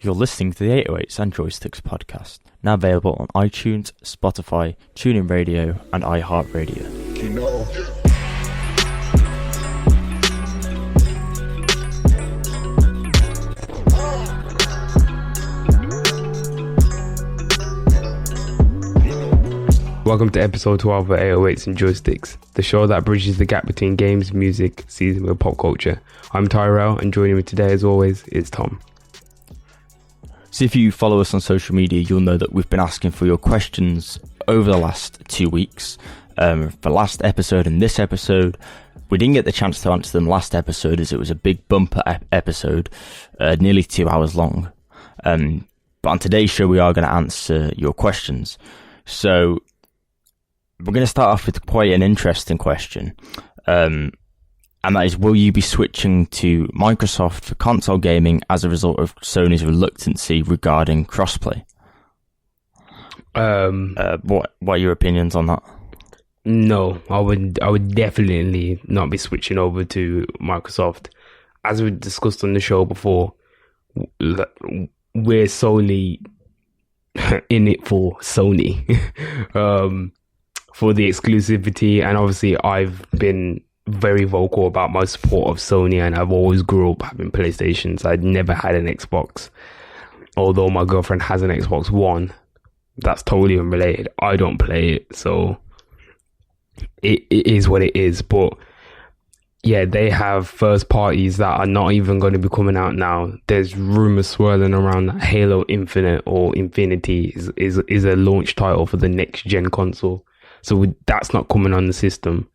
You're listening to the 808s and Joysticks podcast, now available on iTunes, Spotify, TuneIn Radio, and iHeartRadio. Welcome to episode 12 of 808s and Joysticks, the show that bridges the gap between games, music, season with pop culture. I'm Tairell, and joining me today, as always, is Tom. So if you follow us on social media, you'll know that we've been asking for your questions over the last 2 weeks. For last episode and this episode, we didn't get the chance to answer them last episode as it was a big bumper episode, nearly 2 hours long. But on today's show, we are going to answer your questions. So we're going to start off with quite an interesting question. And that is, will you be switching to Microsoft for console gaming as a result of Sony's reluctancy regarding crossplay? What are your opinions on that? No, I would definitely not be switching over to Microsoft. As we discussed on the show before, we're solely in it for Sony, for the exclusivity, and obviously I've been very vocal about my support of Sony, and I've always grew up having PlayStations. I'd never had an Xbox, although my girlfriend has an Xbox One. That's totally unrelated. I don't play it, so it is what it is. But yeah, they have first parties that are not even going to be coming out now. There's rumors swirling around that Halo Infinite or Infinity is a launch title for the next gen console, so that's not coming on the system.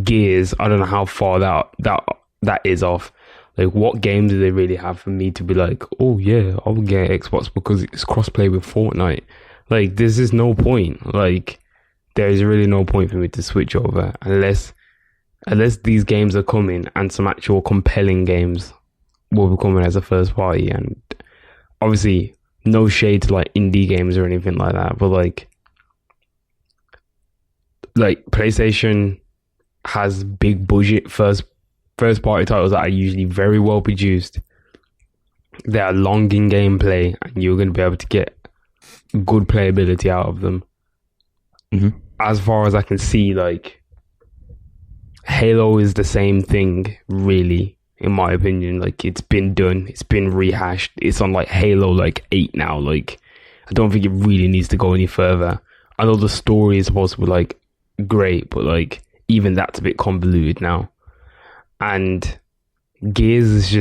Gears, I don't know how far that is off. Like, what games do they really have for me to be like, oh yeah, I'll get Xbox because it's crossplay with Fortnite? Like, this is no point. Like, there is really no point for me to switch over unless these games are coming and some actual compelling games will be coming as a first party. And obviously, no shade to like indie games or anything like that, but like PlayStation has big budget first party titles that are usually very well produced. They are long in gameplay, and you're going to be able to get good playability out of them. Mm-hmm. As far as I can see, like, Halo is the same thing, really, in my opinion. Like, it's been done, it's been rehashed. It's on like Halo like 8 now. Like, I don't think it really needs to go any further. I know the story is supposed to be like great, but like even that's a bit convoluted now. And Gears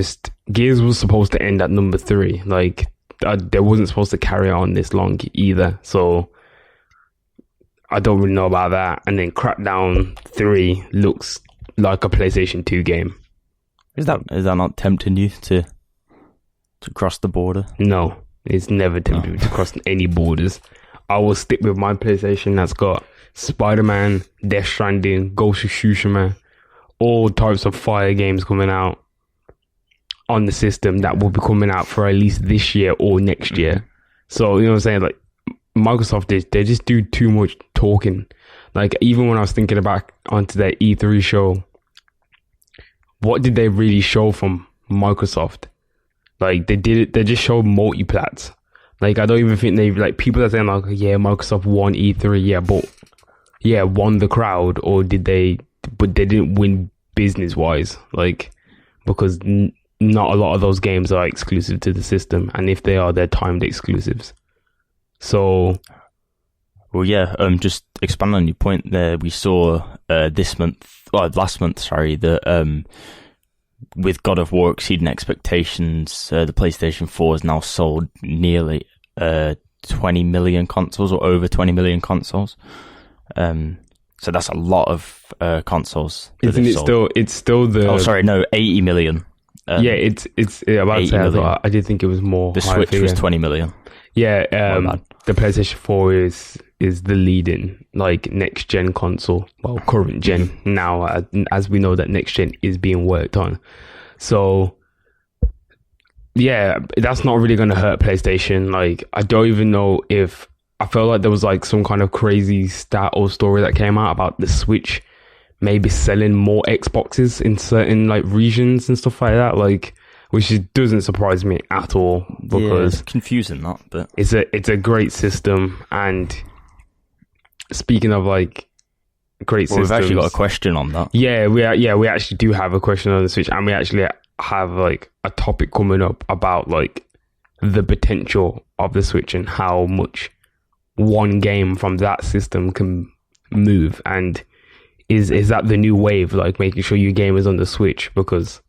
was supposed to end at number 3. Like, they wasn't supposed to carry on this long either. So I don't really know about that. And then Crackdown 3 looks like a PlayStation 2 game. Is that not tempting you to cross the border? No, it's never tempted me to cross any borders. I will stick with my PlayStation that's got Spider-Man, Death Stranding, Ghost of Tsushima, all types of fire games coming out on the system that will be coming out for at least this year or next year. So, you know what I'm saying? Like, Microsoft, they just do too much talking. Like, even when I was thinking back onto their E3 show, what did they really show from Microsoft? Like, they just showed multiplats. Like, I don't even think people are saying like, yeah, Microsoft won E3, yeah, but yeah, won the crowd, or did they? But they didn't win business wise, like, because not a lot of those games are exclusive to the system, and if they are, they're timed exclusives. So, well, yeah. Just expand on your point there. We saw last month, that with God of War exceeding expectations, the PlayStation 4 has now sold nearly 20 million consoles, or over 20 million consoles. So that's a lot of consoles. Isn't it sold. It's still the... Oh, sorry, no, 80 million. Yeah, it's about to say, I did think it was more. The Switch was 20 million. Yeah, the PlayStation 4 is the leading, like, next gen console. Well, current gen now, as we know that next gen is being worked on. So, yeah, that's not really going to hurt PlayStation. Like, I don't even know if... I felt like there was like some kind of crazy stat or story that came out about the Switch maybe selling more Xboxes in certain like regions and stuff like that. Like, which doesn't surprise me at all, because it's confusing that, but it's a great system. And speaking of like great systems, we've actually got a question on that. Yeah, we actually do have a question on the Switch, and we actually have like a topic coming up about like the potential of the Switch and how much one game from that system can move, and is that the new wave, like making sure your game is on the Switch? Because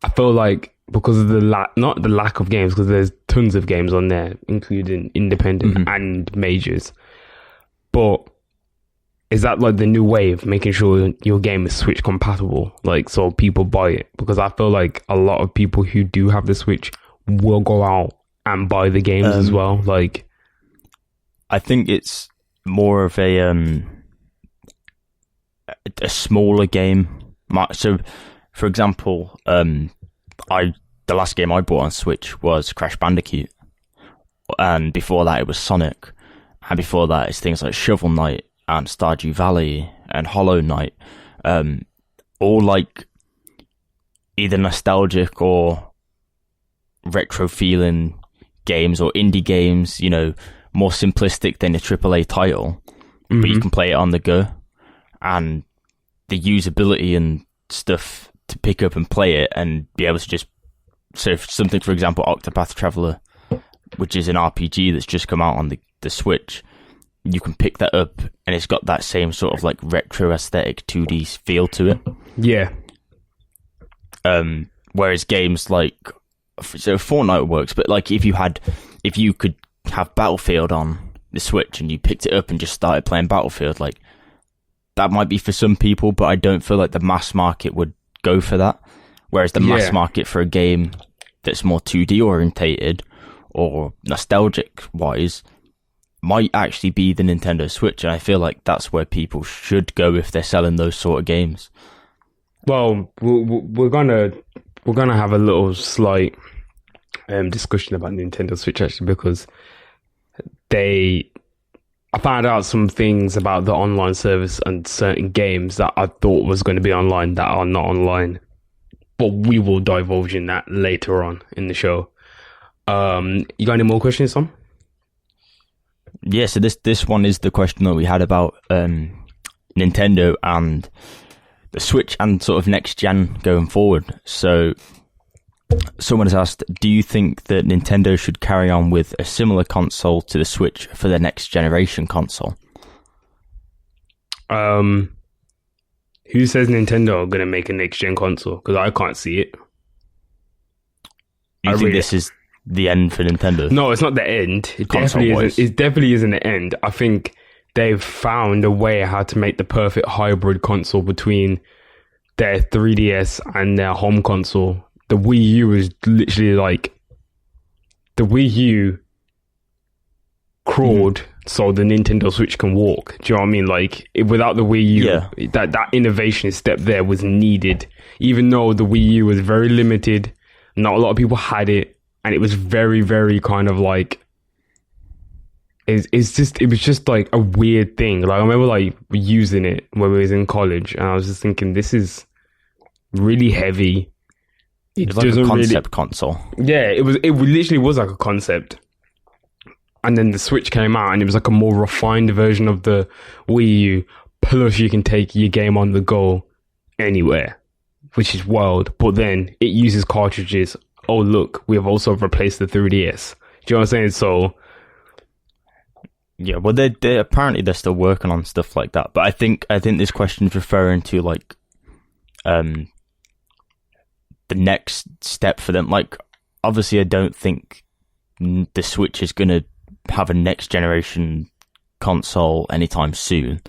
I feel like because of not the lack of games, because there's tons of games on there, including independent and majors, but is that like the new wave, making sure your game is Switch compatible, like so people buy it? Because I feel like a lot of people who do have the Switch will go out and buy the games as well. Like, I think it's more of a smaller game. So, for example, the last game I bought on Switch was Crash Bandicoot, and before that it was Sonic, and before that it's things like Shovel Knight and Stardew Valley and Hollow Knight, all like either nostalgic or retro feeling games, or indie games, you know, more simplistic than a AAA title, but you can play it on the go, and the usability and stuff to pick up and play it and be able to just, so if something, for example, Octopath Traveler, which is an RPG that's just come out on the Switch, you can pick that up and it's got that same sort of like retro aesthetic 2D feel to it. Yeah. Whereas games like, so Fortnite works, but like if you could have Battlefield on the Switch and you picked it up and just started playing Battlefield, like that might be for some people, but I don't feel like the mass market would go for that. Whereas the mass market for a game that's more 2D orientated or nostalgic wise might actually be the Nintendo Switch, and I feel like that's where people should go if they're selling those sort of games. Well, we're gonna have a little slight discussion about Nintendo Switch actually, because I found out some things about the online service and certain games that I thought was going to be online that are not online, but we will divulge in that later on in the show. You got any more questions, Tom? Yeah, so this one is the question that we had about Nintendo and the Switch and sort of next gen going forward. So someone has asked, do you think that Nintendo should carry on with a similar console to the Switch for the next generation console? Who says Nintendo are going to make a next gen console? Because I can't see it. Do you think this is the end for Nintendo? No, it's not the end. It definitely isn't the end. I think they've found a way how to make the perfect hybrid console between their 3DS and their home console. The Wii U is literally like the Wii U crawled so the Nintendo Switch can walk. Do you know what I mean? Like without the Wii U, that innovation step there was needed. Even though the Wii U was very limited, not a lot of people had it. And it was very, very kind of like, it was just like a weird thing. Like I remember like using it when we was in college, and I was just thinking, this is really heavy. It's like a concept console. Yeah, it literally was like a concept. And then the Switch came out, and it was like a more refined version of the Wii U. Plus, you can take your game on the go anywhere, which is wild. But then it uses cartridges. Oh, look, we have also replaced the 3DS. Do you know what I'm saying? So, yeah, well, they apparently they're still working on stuff like that. But I think this question is referring to like, the next step for them. Like, obviously, I don't think the Switch is gonna have a next generation console anytime soon.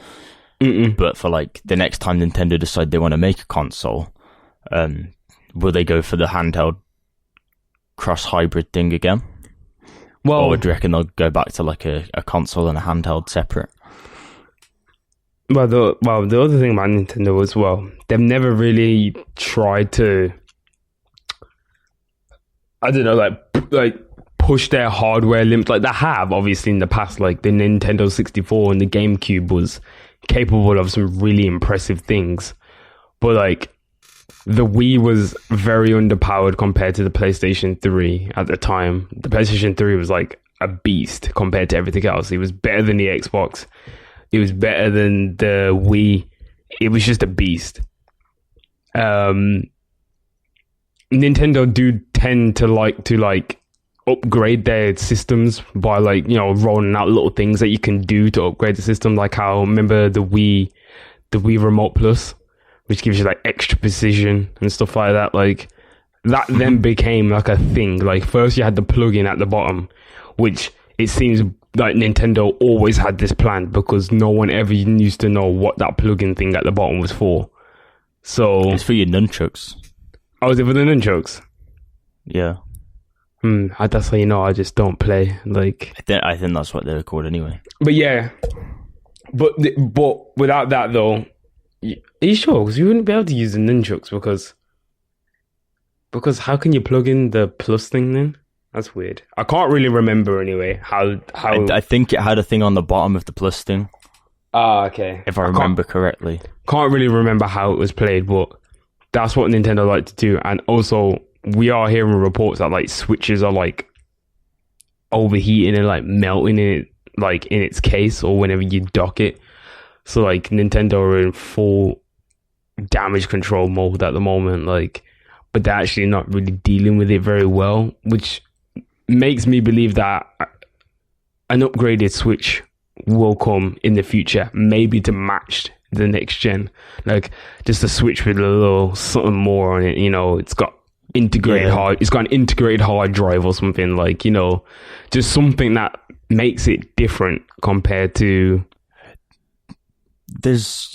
But for like the next time Nintendo decide they want to make a console, will they go for the handheld cross hybrid thing again? Well, or do you reckon they'll go back to like a console and a handheld separate? Well, the other thing about Nintendo as well, they've never really tried to, I don't know, like push their hardware limits. Like they have obviously in the past, like the Nintendo 64 and the GameCube was capable of some really impressive things, but like the Wii was very underpowered compared to the PlayStation 3 at the time. The PlayStation 3 was like a beast compared to everything else. It was better than the Xbox. It was better than the Wii. It was just a beast. Nintendo do tend to like upgrade their systems by like, you know, rolling out little things that you can do to upgrade the system. Like how, remember the Wii Remote Plus, which gives you like extra precision and stuff like that. Like that then became like a thing. Like first you had the plug-in at the bottom, which it seems like Nintendo always had this plan because no one ever used to know what that plug-in thing at the bottom was for. So it's for your nunchucks. Oh, is it for the nunchucks? Yeah. That's how you know I just don't play. Like I think that's what they're called anyway. But yeah, but without that though, are you sure? Because you wouldn't be able to use the nunchucks because how can you plug in the plus thing then? That's weird. I can't really remember anyway how. I think it had a thing on the bottom of the plus thing. Ah, okay. If I remember correctly. Can't really remember how it was played, but that's what Nintendo like to do. And also, we are hearing reports that like switches are like overheating and like melting in it, like in its case or whenever you dock it. So like Nintendo are in full damage control mode at the moment, like, but they're actually not really dealing with it very well, which makes me believe that an upgraded Switch will come in the future, maybe to match the next gen, like just a Switch with a little something more on it. You know, it's got it's got an integrated hard drive or something, like, you know, just something that makes it different compared to. There's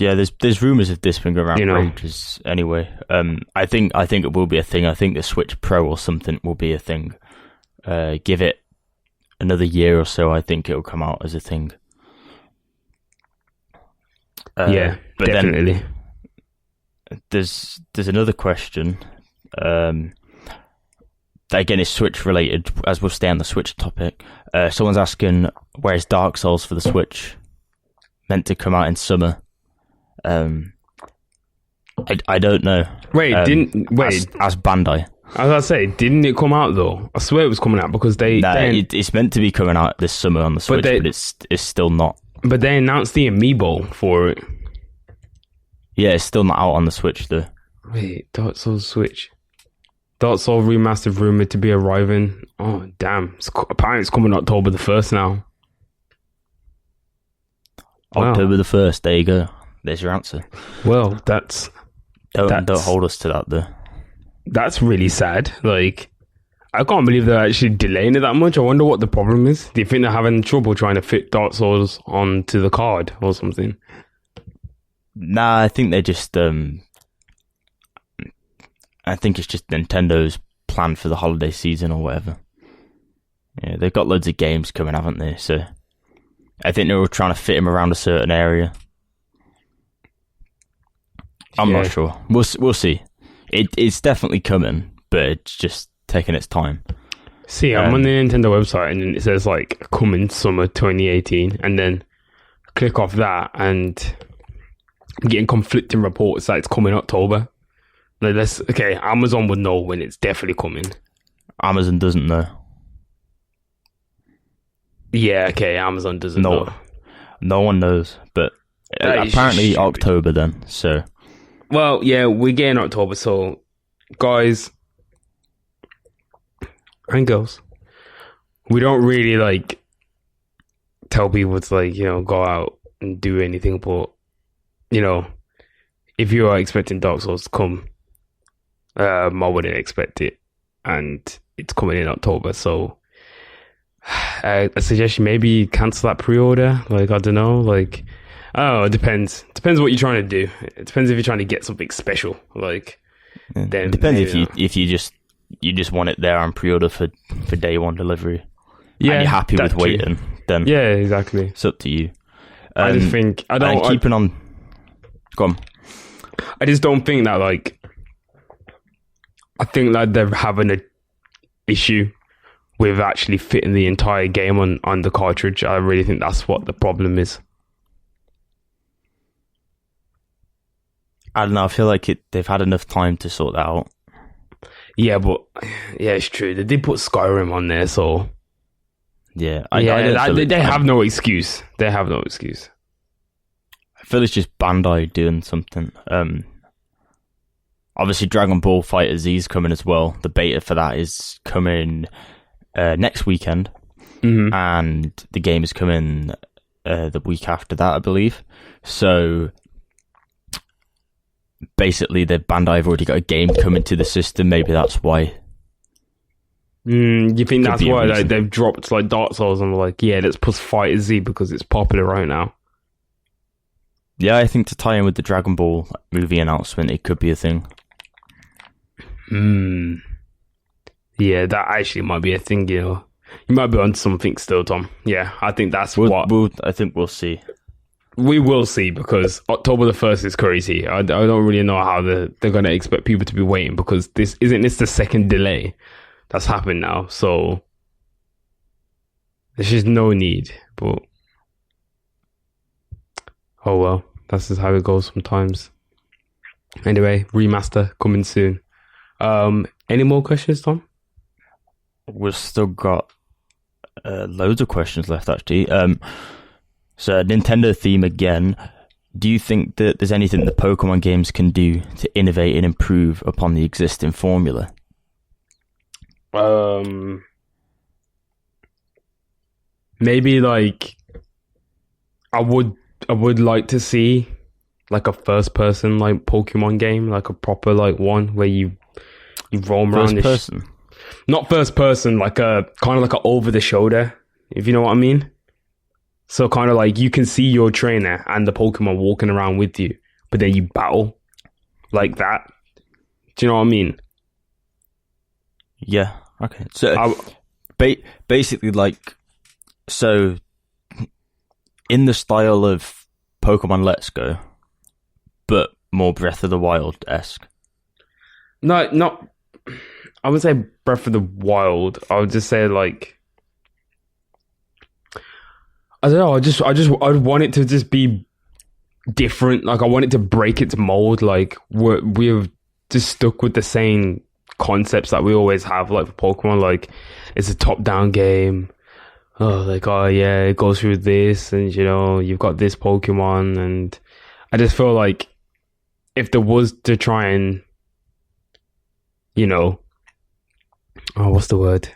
rumors of this been going around for ages anyway. I think it will be a thing. I think the Switch Pro or something will be a thing. Give it another year or so, I think it'll come out as a thing. But definitely. Then there's another question. That again is Switch related, as we'll stay on the Switch topic. Someone's asking, where's Dark Souls for the Switch? Meant to come out in summer. I don't know. As Bandai. I was about to say, didn't it come out though? I swear it was coming out because it's meant to be coming out this summer on the Switch, but it's still not. But they announced the amiibo for it. Yeah, it's still not out on the Switch though. Wait, Dark Souls Switch. Dark Souls Remastered rumored to be arriving. Oh damn! Apparently it's coming October the 1st now. October the 1st. There you go. There's your answer. Well, don't hold us to that though. That's really sad. Like, I can't believe they're actually delaying it that much. I wonder what the problem is. Do you think they're having trouble trying to fit Dark Souls onto the card or something? Nah, I think they're just. I think it's just Nintendo's plan for the holiday season or whatever. Yeah, they've got loads of games coming, haven't they? So I think they're all trying to fit them around a certain area. I'm not sure. We'll see. It's definitely coming, but it's just taking its time. See, I'm on the Nintendo website and it says like coming summer 2018, and then click off that and I'm getting conflicting reports that it's coming October. Like, Amazon would know when it's definitely coming. Amazon doesn't know. Yeah, okay, Amazon doesn't know. No one knows, but apparently October then, so. Well, yeah, we're getting October, so guys and girls, we don't really like tell people to like, you know, go out and do anything, but you know, if you are expecting Dark Souls to come, I wouldn't expect it, and it's coming in October, so I suggest you maybe cancel that pre-order. Like, I don't know, like, oh, it depends what you're trying to do. It depends if you're trying to get something special, like. Then it depends if you just want it there on pre-order for day one delivery. Yeah, and you're happy with waiting. Then yeah, exactly. It's up to you. I just think Go on. I just don't think that, like, I think that they're having an issue with actually fitting the entire game on the cartridge. I really think that's what the problem is. I don't know. I feel like they've had enough time to sort that out. Yeah, but yeah, it's true. They did put Skyrim on there, so yeah, they have no excuse. They have no excuse. I feel it's just Bandai doing something. Obviously, Dragon Ball Fighter Z is coming as well. The beta for that is coming next weekend, and the game is coming the week after that, I believe. So basically, the Bandai have already got a game coming to the system. Maybe that's why. You think that's why they've dropped like Dark Souls and like, yeah, let's put Fighter Z because it's popular right now? Yeah, I think to tie in with the Dragon Ball movie announcement, it could be a thing. Yeah, that actually might be a thing, you know. You might be on something still, Tom. Yeah, I think that's I think we'll see. We will see, because October the 1st is crazy. I don't really know how they're going to expect people to be waiting, because this the second delay that's happened now. So there's just no need. But oh well, that's just how it goes sometimes. Anyway, remaster coming soon. Any more questions, Tom? We've still got loads of questions left, actually. So, Nintendo theme again. Do you think that there's anything the Pokemon games can do to innovate and improve upon the existing formula? Maybe like I would like to see like a first person like Pokemon game, like a proper like one where you roam around. First person? Not first person, like a kind of like a over the shoulder, if you know what I mean. So kind of like you can see your trainer and the Pokemon walking around with you, but then you battle like that. Do you know what I mean? Yeah. Okay. So basically, like, so in the style of Pokemon Let's Go, but more Breath of the Wild-esque. No, not. I would say Breath of the Wild. I would just say like. I don't know. I want it to just be different. Like, I want it to break its mold. Like, we're just stuck with the same concepts that we always have. Like for Pokemon, like it's a top-down game. Oh yeah, it goes through this, and you know, you've got this Pokemon, and I just feel like if there was to try and, you know, what's the word?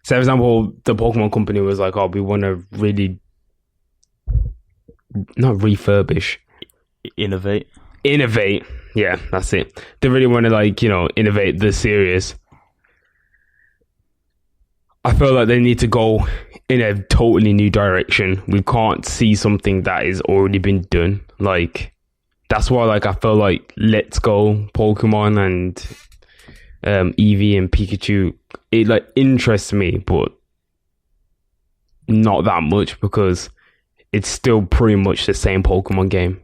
So, for example, the Pokemon company was like, we want to really not refurbish. Innovate. Yeah, that's it. They really want to, like, you know, innovate the series. I feel like they need to go in a totally new direction. We can't see something that has already been done. Like, that's why, like, I feel like Let's Go Pokemon and Eevee and Pikachu, it like interests me, but not that much, because it's still pretty much the same Pokemon game,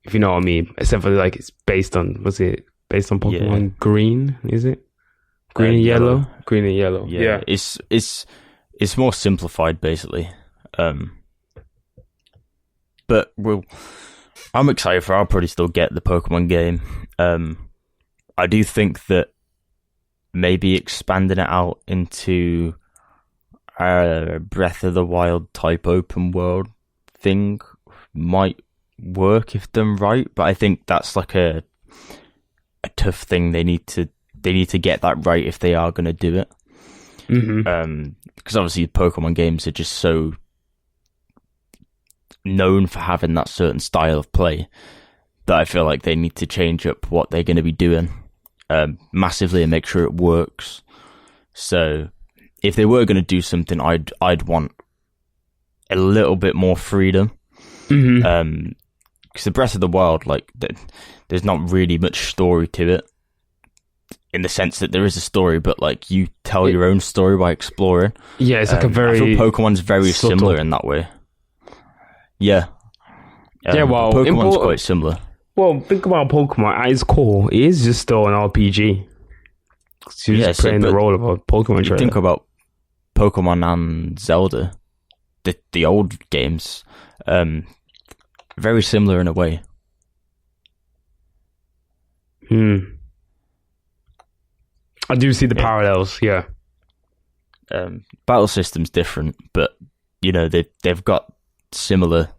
if you know what I mean, except for like it's based on Pokemon Green, is it? Green and yellow? Green and yellow. Yeah. It's more simplified basically. But I'm excited for I'll probably still get the Pokemon game. I do think that maybe expanding it out into a Breath of the Wild type open world thing might work if done right, but I think that's like a tough thing. They need to get that right if they are going to do it. Because obviously Pokemon games are just so known for having that certain style of play that I feel like they need to change up what they're going to be doing massively and make sure it works. So if they were going to do something, I'd want a little bit more freedom. Because the Breath of the Wild, like, there's not really much story to it, in the sense that there is a story, but like you tell your own story by exploring. Yeah, it's like a very. I feel Pokemon's very subtle. similar in that way. Yeah. Well, Pokemon's quite similar. Well, think about Pokemon at its core. It is just still an RPG. You're just playing the role of a Pokemon trainer. Think about Pokemon and Zelda, the old games, very similar in a way. I do see the parallels. Yeah. Battle system's different, but they've got similar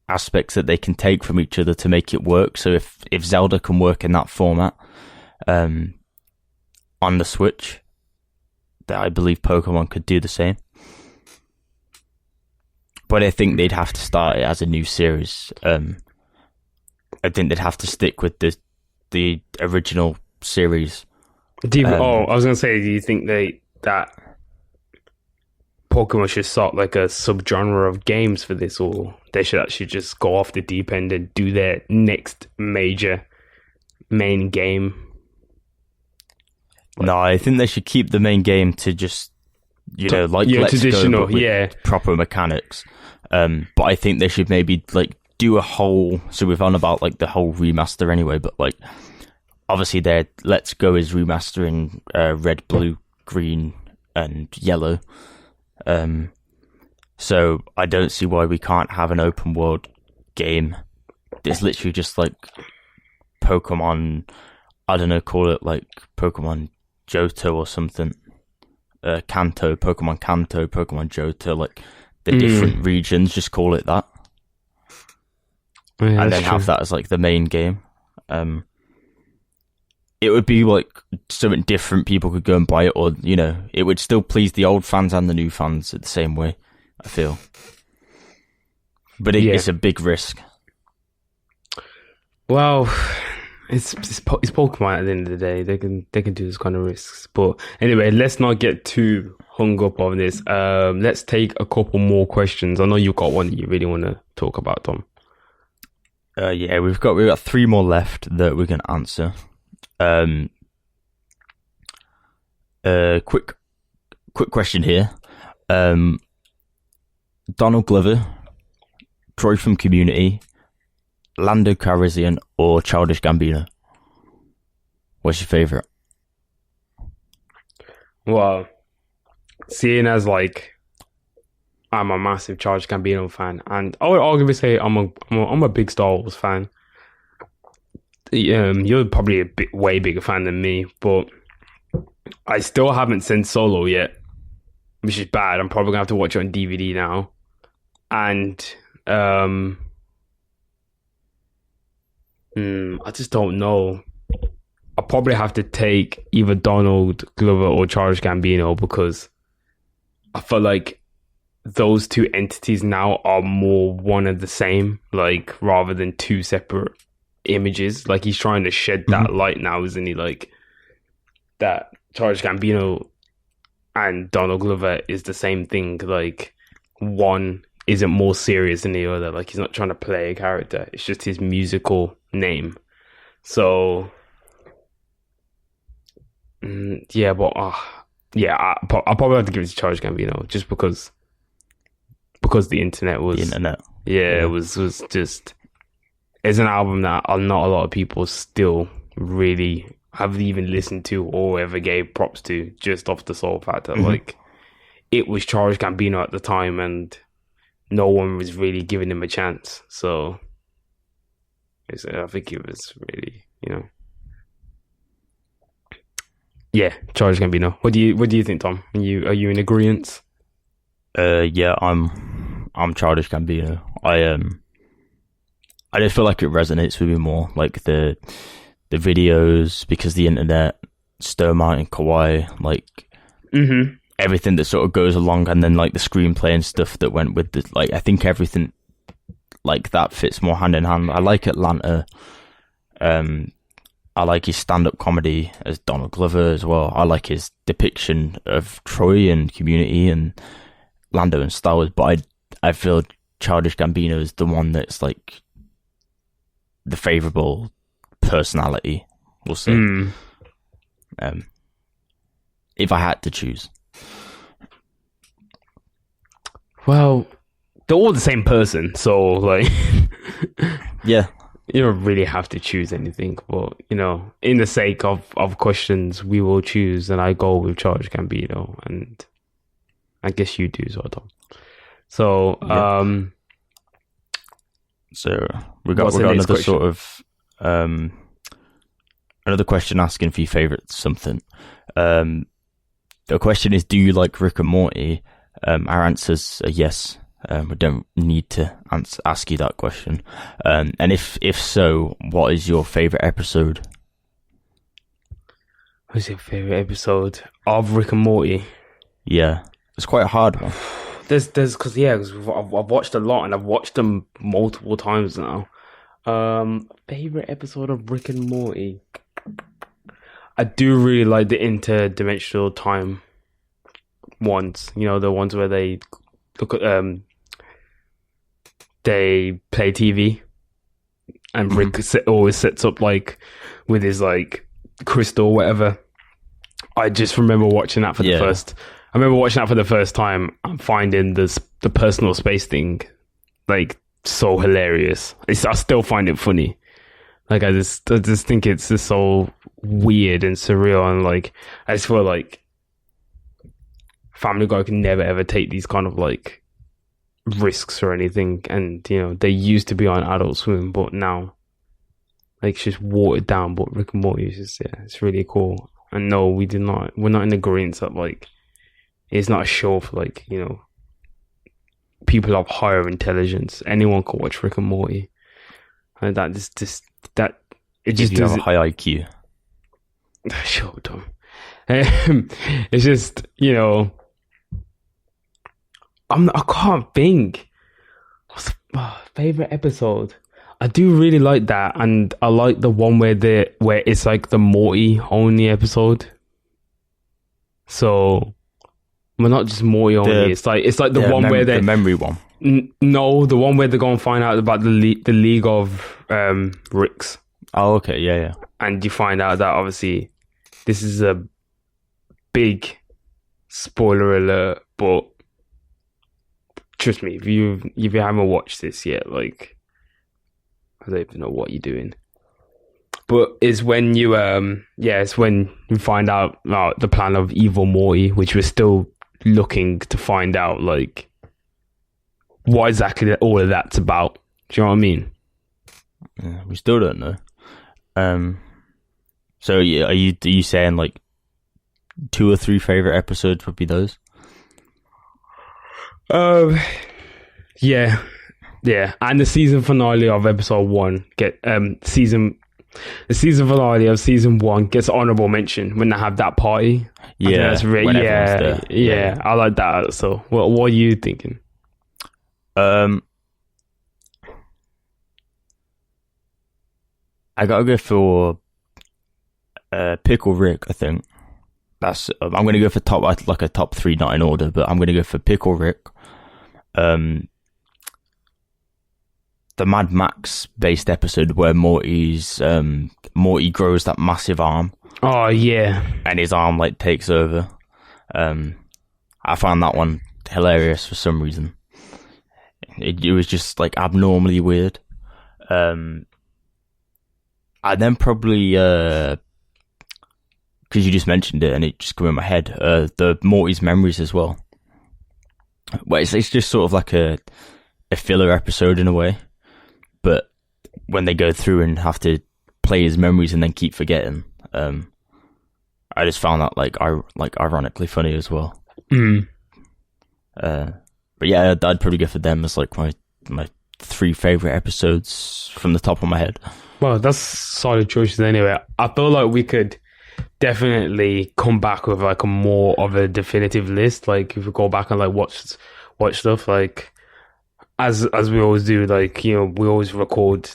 aspects that they can take from each other to make it work. So if Zelda can work in that format on the Switch, that I believe Pokemon could do the same. But I think they'd have to start it as a new series. I think they'd have to stick with the original series. I was gonna say, do you think that Pokemon should start like a subgenre of games for this, or they should actually just go off the deep end and do their next major main game? No, I think they should keep the main game to just Let's traditional, Go, but with proper mechanics. But I think they should maybe like do a whole. So we've on about like the whole remaster anyway, but like obviously their Let's Go is remastering red, blue, green, and yellow. So I don't see why we can't have an open world game. It's literally just like Pokemon. I don't know, call it like Pokemon Johto or something. Kanto, Pokemon Johto, like the different regions, just call it that. And then have that as like the main game. It would be like something different, people could go and buy it, or it would still please the old fans and the new fans the same way, I feel. But it's a big risk. Well, it's Pokemon at the end of the day. They can do this kind of risks. But anyway, let's not get too hung up on this. Let's take a couple more questions. I know you've got one that you really want to talk about, Tom. Yeah, we've got 3 more left that we can answer. Quick question here. Donald Glover, Troy from Community, Lando Calrissian, or Childish Gambino? What's your favourite? Well, seeing as like I'm a massive Childish Gambino fan, and I would arguably say I'm a big Star Wars fan. You're probably way bigger fan than me, but I still haven't seen Solo yet, which is bad. I'm probably gonna have to watch it on DVD now. And I just don't know. I'll probably have to take either Donald Glover or Childish Gambino, because I feel like those two entities now are more one and the same, like rather than two separate images. Like he's trying to shed that light now, isn't he? Like that Childish Gambino and Donald Glover is the same thing. Like one isn't more serious than the other. Like he's not trying to play a character. It's just his musical name. So yeah, but I'll probably have to give it to Childish Gambino just because the internet was it was just. It's an album that not a lot of people still really have even listened to or ever gave props to, just off the sole fact that like it was Childish Gambino at the time and no one was really giving him a chance. So I think it was really, yeah, Childish Gambino. What do you think, Tom? Are you in agreement? Yeah, I'm Childish Gambino. I just feel like it resonates with me more, like the videos, because the internet, Stone Mountain, Kawaii, like everything that sort of goes along, and then like the screenplay and stuff that went with the, like, I think everything like that fits more hand in hand. I like Atlanta. I like his stand-up comedy as Donald Glover as well. I like his depiction of Troy and Community and Lando and Star Wars, but I feel Childish Gambino is the one that's like the favourable personality, we'll say. If I had to choose. Well, they're all the same person, so like yeah. You don't really have to choose anything, but in the sake of questions, we will choose, and I go with Childish Gambino, and I guess you do as well, Tom. So So we got another question? Sort of Another question asking for your favourite something. The question is, do you like Rick and Morty? Our answers are yes. We don't need to ask you that question. And if so, what is your favourite episode? What's your favourite episode of Rick and Morty? Yeah, it's quite a hard one. Because I've watched a lot and I've watched them multiple times now. Favorite episode of Rick and Morty. I do really like the interdimensional time ones. You know, the ones where they look at they play TV, and Rick always sets up like with his like crystal or whatever. I just remember watching that for the first. I remember watching that for the first time and finding the personal space thing like so hilarious. I still find it funny. Like I just think it's just so weird and surreal, and like I just feel like Family Guy can never ever take these kind of like risks or anything. And you know, they used to be on Adult Swim, but now like it's just watered down. But Rick and Morty is just it's really cool. And no, we're not in agreement that like it's not a show for like, you know, people of higher intelligence. Anyone can watch Rick and Morty, and that it just have a high IQ. Shut up, Tom. It's just, you know, I can't think. What's the favorite episode? I do really like that, and I like the one where it's like the Morty only episode. So, well, not just Morty only. It's like the one where they the memory one. No, the one where they go and find out about the League of Ricks. Oh, okay, yeah. And you find out that obviously this is a big spoiler alert, but trust me, if you haven't watched this yet, like I don't even know what you're doing. But it's when you it's when you find out the plan of evil Morty, which we're still looking to find out like what exactly all of that's about. Do you know what I mean? Yeah, we still don't know. So yeah, are you saying like 2 or 3 favorite episodes would be those? Yeah, and the season finale of episode 1 the season finale of season 1 gets honorable mention when they have that party. Yeah, that's yeah, I like that. So, what are you thinking? I gotta go for Pickle Rick. I think that's. I'm gonna go for like a top 3, not in order, but I'm gonna go for Pickle Rick. The Mad Max based episode where Morty grows that massive arm. Oh yeah, and his arm like takes over. I found that one hilarious for some reason. It was just like abnormally weird. And then probably because you just mentioned it and it just came in my head, the Morty's Memories as well. Well, it's just sort of like a filler episode in a way, but when they go through and have to play his memories and then keep forgetting, I just found that like ironically funny as well. But yeah, I'd probably go for them as like my 3 favorite episodes from the top of my head. Well, that's solid choices anyway. I feel like we could definitely come back with like a more of a definitive list. Like if we go back and like watch stuff, like as we always do, like, you know, we always record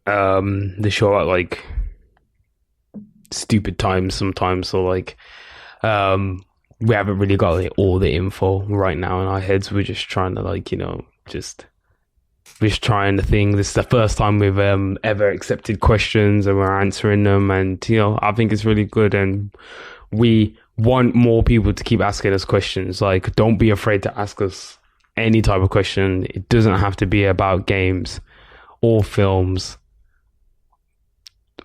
the show at like stupid times sometimes. So like we haven't really got like all the info right now in our heads. We're just trying to like, you know, we're just trying the thing. This is the first time we've ever accepted questions and we're answering them, and you know, I think it's really good, and we want more people to keep asking us questions. Like, don't be afraid to ask us any type of question. It doesn't have to be about games or films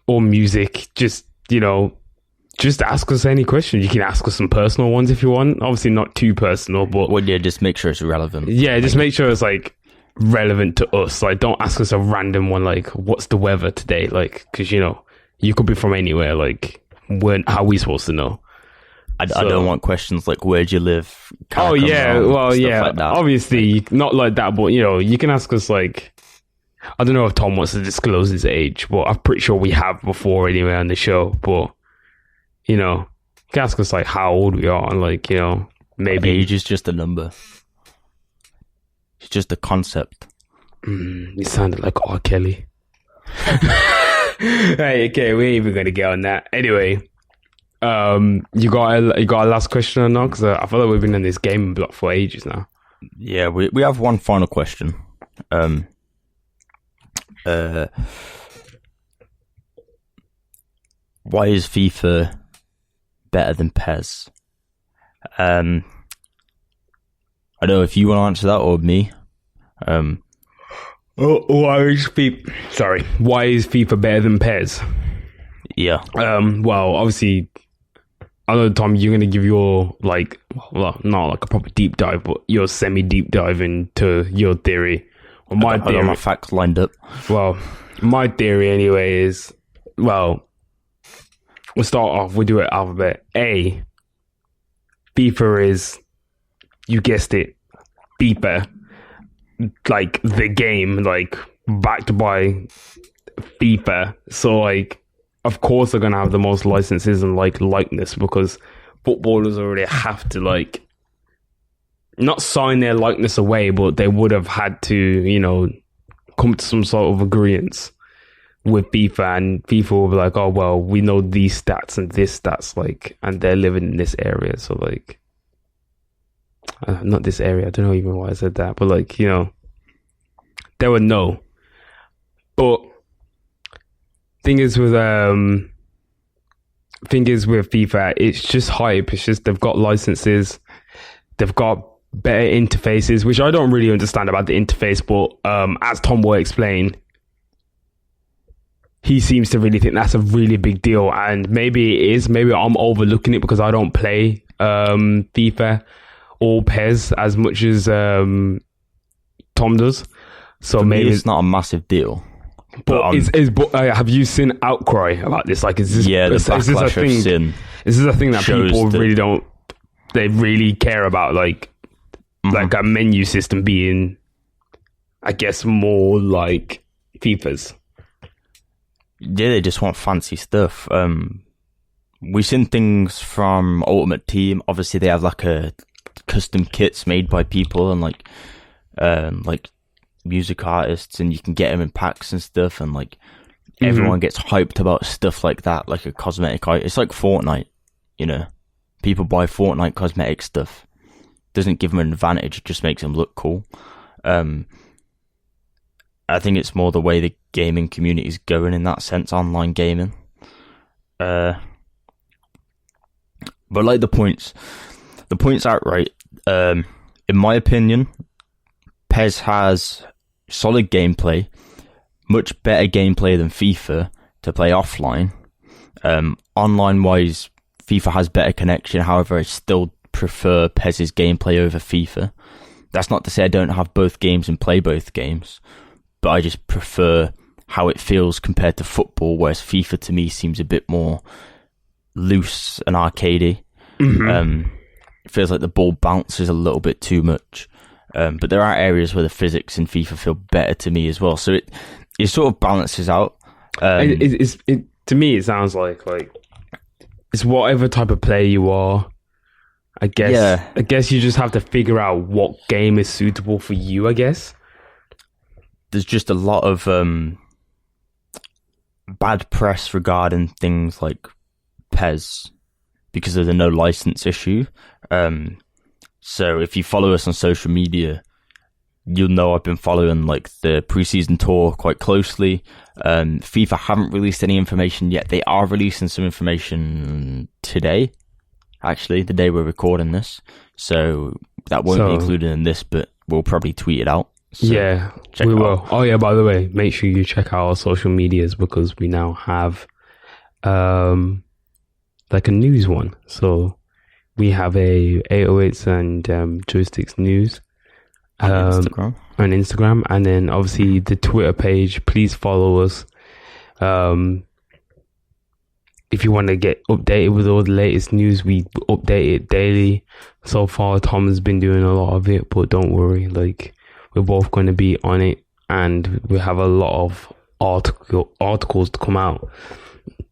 or music. Just, you know, just ask us any question. You can ask us some personal ones if you want. Obviously not too personal, but well, yeah, just make sure it's relevant. Yeah, just make sure it's like relevant to us. Like, don't ask us a random one like, what's the weather today? Like, because, you know, You could be from anywhere. Like, how are we supposed to know? I don't want questions like, where do you live? Oh, yeah. Well, yeah. Like that. Obviously, not like that, but, you know, you can ask us, like, I don't know if Tom wants to disclose his age, but I'm pretty sure we have before anyway on the show. But, you know, you can ask us, like, how old we are, and, like, you know, maybe. Age is just a number. It's just a concept. You sounded like R. Kelly. Hey, okay, we ain't even going to get on that. Anyway. You got a last question or not? Because I feel like we've been in this game block for ages now. Yeah, we have one final question. Why is FIFA better than PES? I don't know if you want to answer that or me. Why is FIFA better than PES? Yeah. Well, obviously, I know, Tom, you're going to give your, like, well, not like a proper deep dive, but your semi-deep dive into your theory. Well, I got my facts lined up. Well, my theory anyway is, well, we'll start off, we'll do it alphabet. A, FIFA is, you guessed it, FIFA, like, the game, like, backed by FIFA. So, like, of course they're going to have the most licenses and, like, likeness, because footballers already have to, like, not sign their likeness away, but they would have had to, you know, come to some sort of agreement with FIFA, and FIFA will be like, oh, well, we know these stats and this stats, like, and they're living in this area, so, like, not this area, I don't know even why I said that, but, like, you know, they would know. But thing is with FIFA, it's just hype. It's just they've got licenses, they've got better interfaces, which I don't really understand about the interface, but as Tom will explain, he seems to really think that's a really big deal, and maybe it is. Maybe I'm overlooking it because I don't play FIFA or PES as much as Tom does. So maybe it's not a massive deal. But have you seen outcry about this? Like, is this the backlash a thing? I've seen Is this a thing that people really don't? They really care about, like, like a menu system being, I guess, more like FIFA's. Yeah, they just want fancy stuff. We've seen things from Ultimate Team. Obviously, they have like a custom kits made by people and like music artists, and you can get them in packs and stuff, and like everyone gets hyped about stuff like that, like a cosmetic item. It's like Fortnite, you know. People buy Fortnite cosmetic stuff. Doesn't give them an advantage, it just makes them look cool. I think it's more the way the gaming community is going in that sense, online gaming. But like the points outright. In my opinion, PES has solid gameplay, much better gameplay than FIFA to play offline. Online wise, FIFA has better connection. However, I still prefer PES's gameplay over FIFA. That's not to say I don't have both games and play both games, but I just prefer how it feels compared to football, whereas FIFA to me seems a bit more loose and arcadey. It feels like the ball bounces a little bit too much. But there are areas where the physics in FIFA feel better to me as well. So it sort of balances out. To me, it sounds like it's whatever type of player you are. I guess. Yeah. I guess you just have to figure out what game is suitable for you, I guess. There's just a lot of bad press regarding things like PES because of the no license issue. So if you follow us on social media, you'll know I've been following like the preseason tour quite closely. FIFA haven't released any information yet. They are releasing some information today, actually, the day we're recording this. So that won't be included in this, but we'll probably tweet it out. So yeah, we will. Oh yeah, by the way, make sure you check out our social medias because we now have like a news one. So we have a 808s and Joysticks news on Instagram, and then obviously the Twitter page. Please follow us. if you want to get updated with all the latest news, we update it daily. So far, Tom has been doing a lot of it, but don't worry, like, we're both going to be on it, and we have a lot of articles to come out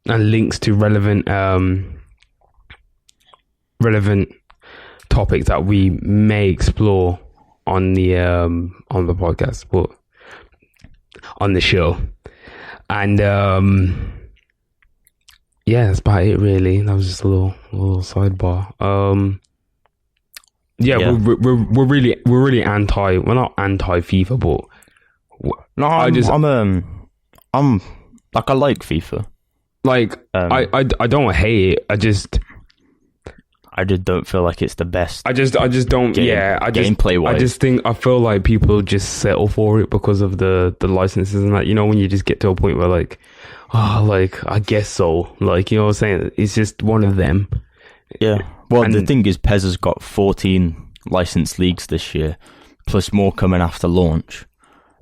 and links to relevant topics that we may explore on the podcast, but on the show. And yeah, that's about it really. That was just a little sidebar. We're really anti. We're not anti FIFA, but no, I'm like, I like FIFA. Like, I don't hate it. I just don't feel like it's the best. I just don't. Gameplay wise, I feel like people just settle for it because of the licenses and that. You know, when you just get to a point where like, I guess so. Like, you know what I'm saying? It's just one of them. Yeah. Well, the thing is, PES has got 14 licensed leagues this year, plus more coming after launch.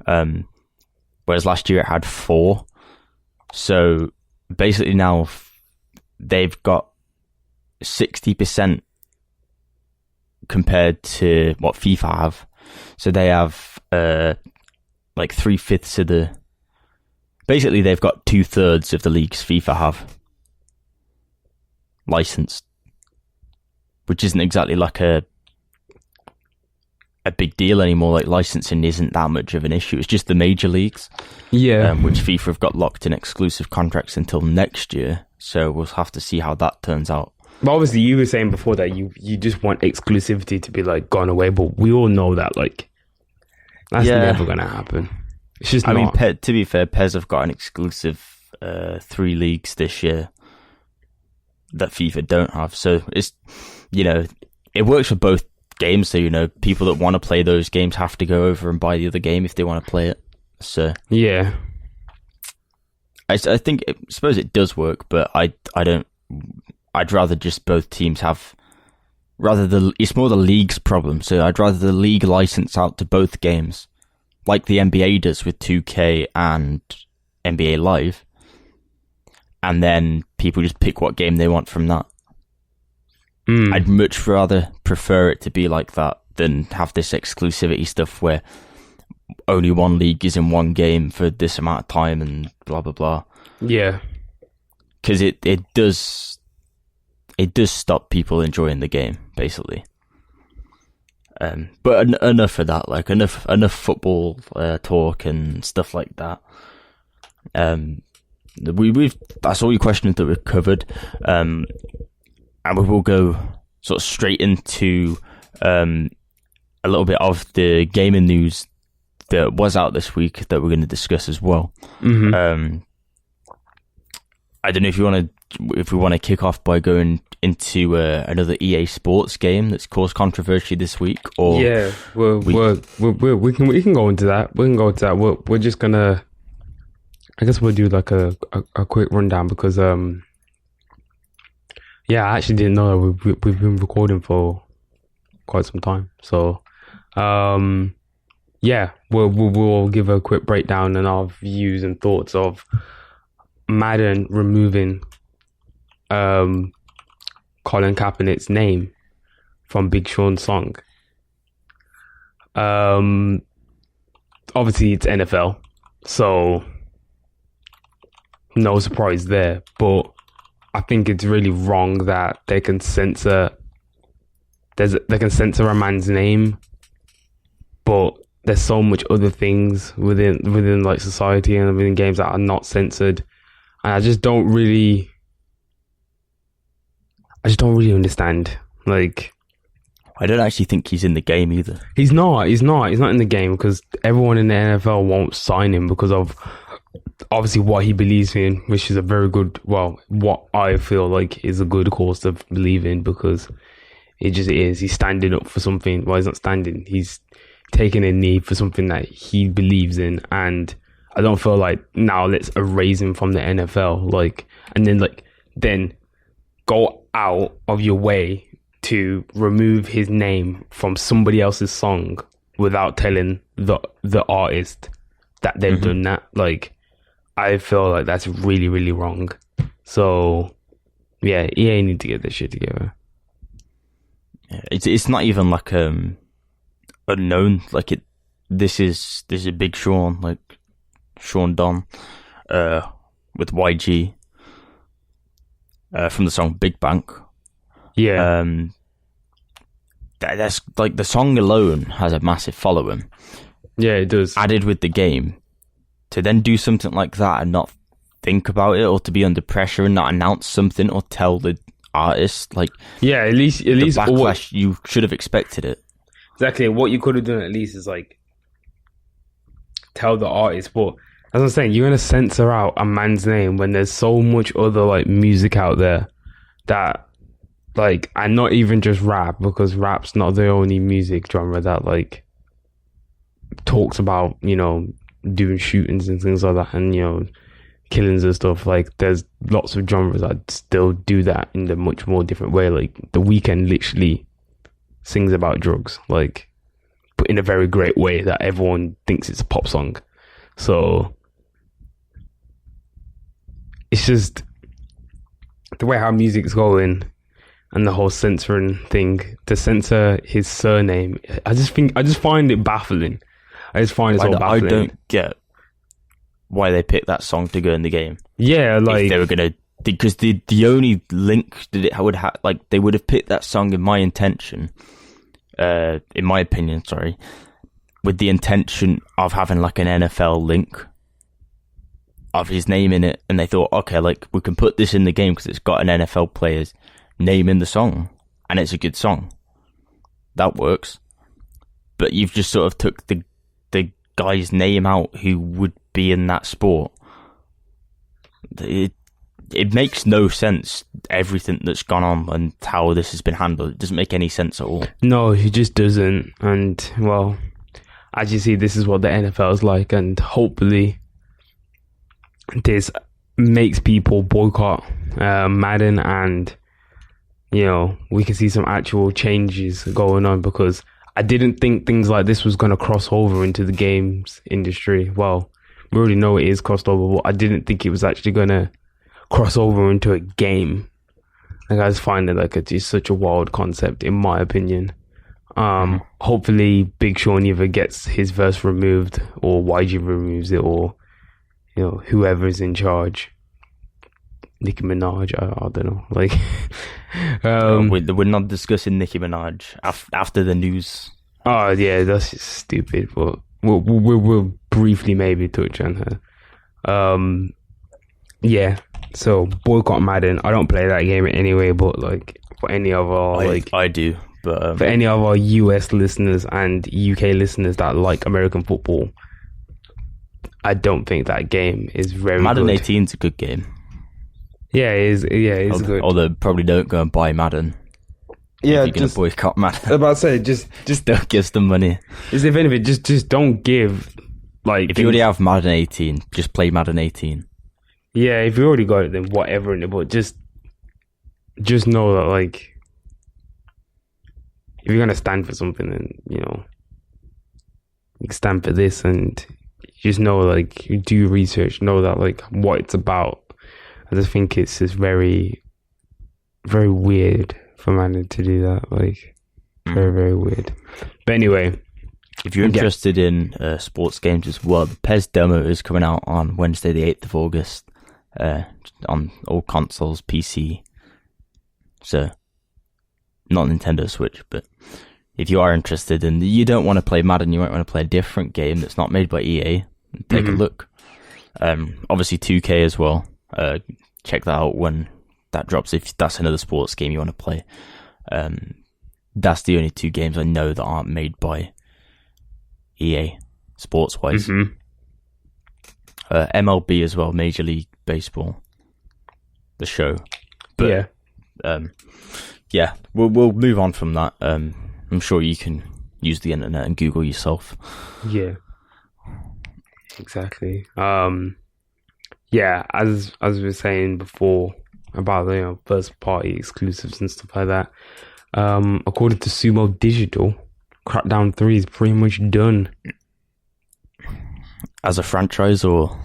Whereas last year it had 4. So basically now they've got 60% compared to what FIFA have. So they have like 3/5 of the. Basically, they've got 2/3 of the leagues FIFA have licensed, which isn't exactly like a big deal anymore. Like, licensing isn't that much of an issue. It's just the major leagues, which FIFA have got locked in exclusive contracts until next year. So we'll have to see how that turns out. But obviously, you were saying before that you just want exclusivity to be like gone away, but we all know that like that's never gonna happen. It's just. I mean, to be fair, PES have got an exclusive 3 leagues this year that FIFA don't have. So it's, you know, it works for both games. So, you know, people that want to play those games have to go over and buy the other game if they want to play it. So yeah, I suppose it does work, but I don't. I'd rather just both teams have, it's more the league's problem. So I'd rather the league license out to both games, like the NBA does with 2K and NBA Live, and then people just pick what game they want from that. I'd much rather prefer it to be like that than have this exclusivity stuff where only one league is in one game for this amount of time and blah blah blah. Yeah, because it does stop people enjoying the game basically. But enough of that. Like, enough football talk and stuff like that. That's all your questions that we've covered. And we will go sort of straight into a little bit of the gaming news that was out this week that we're going to discuss as well. Mm-hmm. I don't know if we want to kick off by going into another EA Sports game that's caused controversy this week, or we can go into that. We can go into that. We're just gonna. I guess we'll do like a quick rundown because I actually didn't know that we've been recording for quite some time. So we'll give a quick breakdown and our views and thoughts of Madden removing Colin Kaepernick's name from Big Sean's song. Obviously it's NFL, so no surprise there, but I think it's really wrong that they can censor a man's name, but there's so much other things within like society and within games that are not censored, and I just don't really understand. Like, I don't actually think he's in the game either. He's not in the game because everyone in the NFL won't sign him because of obviously what he believes in, which is a very good, well, what I feel like is a good cause to believe in, because it just is. He's standing up for something. Well, he's not standing. He's taking a knee for something that he believes in, and I don't feel like now let's erase him from the NFL, like, and then go out of your way to remove his name from somebody else's song without telling the artist that they've done that. Like, I feel like that's really, really wrong. So Yeah, EA need to get this shit together. Yeah, it's not even like unknown. Like this is Big Sean, like Sean Don, with YG, from the song Big Bank. Yeah. That's like the song alone has a massive following. Yeah, it does. Added with the game, to then do something like that and not think about it, or to be under pressure and not announce something or tell the artist, like, yeah, at least the backlash, you should have expected it. Exactly. What you could have done at least is like tell the artist. But as I'm saying, you're gonna censor out a man's name when there's so much other like music out there that, like, and not even just rap, because rap's not the only music genre that like talks about, you know, doing shootings and things like that, and, you know, killings and stuff. Like, there's lots of genres that still do that in a much more different way. Like, The Weeknd literally sings about drugs, like, but in a very great way that everyone thinks it's a pop song. So it's just the way how music's going, and the whole censoring thing, to censor his surname, I just find it baffling. I just find it so baffling. I don't get why they picked that song to go in the game. Yeah, like, if they were gonna, because the only link that it would have, like, they would have picked that song in my opinion, sorry, with the intention of having like an NFL link of his name in it, and they thought, okay, like, we can put this in the game because it's got an NFL player's name in the song and it's a good song. That works. But you've just sort of took the guy's name out who would be in that sport. It makes no sense, everything that's gone on and how this has been handled. It doesn't make any sense at all. No, it just doesn't. And, well, as you see, this is what the NFL is like, and hopefully this makes people boycott Madden, and, you know, we can see some actual changes going on, because I didn't think things like this was going to cross over into the games industry. Well, we already know it is crossed over, but I didn't think it was actually going to cross over into a game. Like, I just find it like it's such a wild concept, in my opinion. Hopefully Big Sean either gets his verse removed, or YG removes it, or, you know, whoever's in charge. Nicki Minaj, I don't know. Like, we're not discussing Nicki Minaj after the news. Oh yeah, that's just stupid. But we'll briefly maybe touch on her. Yeah. So boycott Madden. I don't play that game anyway. But, like, for any of our I do. But for any of our US listeners and UK listeners that like American football, I don't think that game is very Madden good. 18's a good game. Yeah, it is. Yeah, it's good. Although probably don't go and buy Madden. Yeah, if you're gonna boycott Madden. I was about to say, just don't give them money. If anything, just don't give, like, if you already have Madden 18, just play Madden 18. Yeah, if you already got it, then whatever. But just know that, like, if you're gonna stand for something, then, you know, you can stand for this, and just know, like, you do research, know that, like, what it's about. I just think it's just very, very weird for Madden to do that. Like, very, very weird. But anyway, if you're interested in sports games as well, the PES demo is coming out on Wednesday, the 8th of August, on all consoles, PC. So, not Nintendo Switch, but if you are interested and you don't want to play Madden, you might want to play a different game that's not made by EA, take a look. Obviously 2K as well. Check that out when that drops, if that's another sports game you want to play. That's the only two games I know that aren't made by EA, sports-wise. MLB as well, Major League Baseball, the show. But, yeah, we'll move on from that. I'm sure you can use the internet and Google yourself. Yeah, exactly. Yeah, as we were saying before about, you know, first party exclusives and stuff like that. According to Sumo Digital, Crackdown 3 is pretty much done. As a franchise, or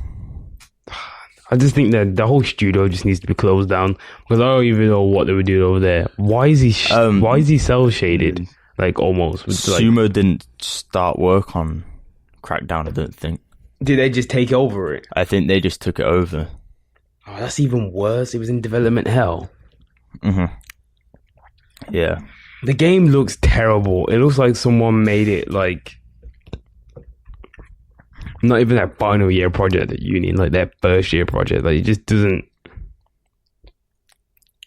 I just think that the whole studio just needs to be closed down because I don't even know what they were doing over there. Why is he cell shaded? Like almost. Sumo didn't start work on Crackdown, I don't think. Did they just take over it? I think they just took it over. Oh, that's even worse. It was in development hell. Mm-hmm. Yeah. The game looks terrible. It looks like someone made it like not even their final year project at uni, like their first year project. Like it just doesn't.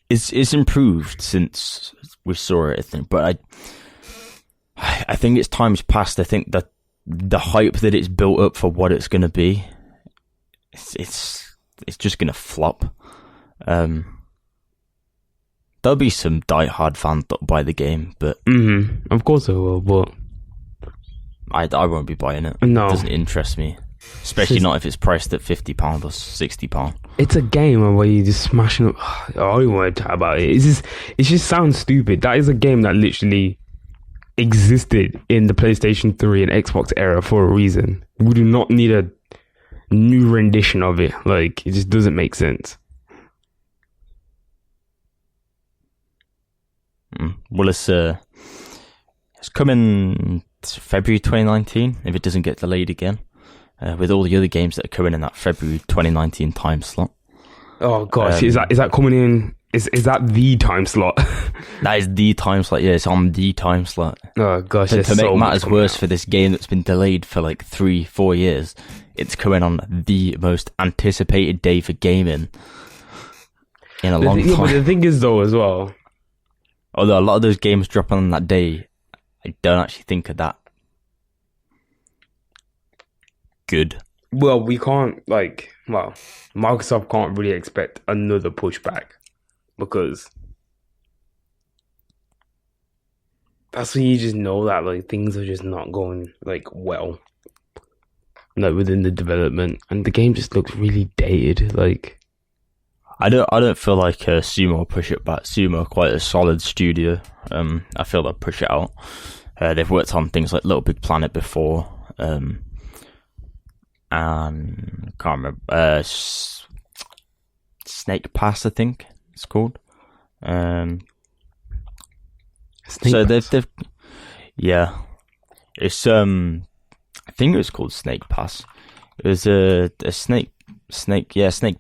It's improved since we saw it, I think, but I think it's times past. I think that the hype that it's built up for what it's going to be, it's just going to flop. There'll be some diehard fans that buy the game, but of course I will, but I won't be buying it. No, it doesn't interest me, especially not if it's priced at £50 or £60. It's a game where you just smashing up. I don't even want to talk about it. It just sounds stupid. That is a game that literally existed in the PlayStation 3 and Xbox era for a reason. We do not need a new rendition of it. Like, it just doesn't make sense. Well, it's coming February 2019 if it doesn't get delayed again, with all the other games that are coming in that February 2019 time slot. Oh gosh, is that coming in? Is that the time slot? That is the time slot. Yeah, it's on the time slot. Oh gosh, to make matters worse for this game that's been delayed for like 3-4 years, it's coming on the most anticipated day for gaming in a long time. But the thing is though, as well, although a lot of those games drop on that day, I don't actually think of that good. Well, Microsoft can't really expect another pushback because that's when you just know that like things are just not going like well, like within the development, and the game just looks really dated. Like, I don't feel like Sumo will push it back. Sumo are quite a solid studio. I feel they'll push it out. They've worked on things like Little Big Planet before, and can't remember. Snake Pass, I think it's called. They've yeah, it's I think it was called Snake Pass. It was a Snake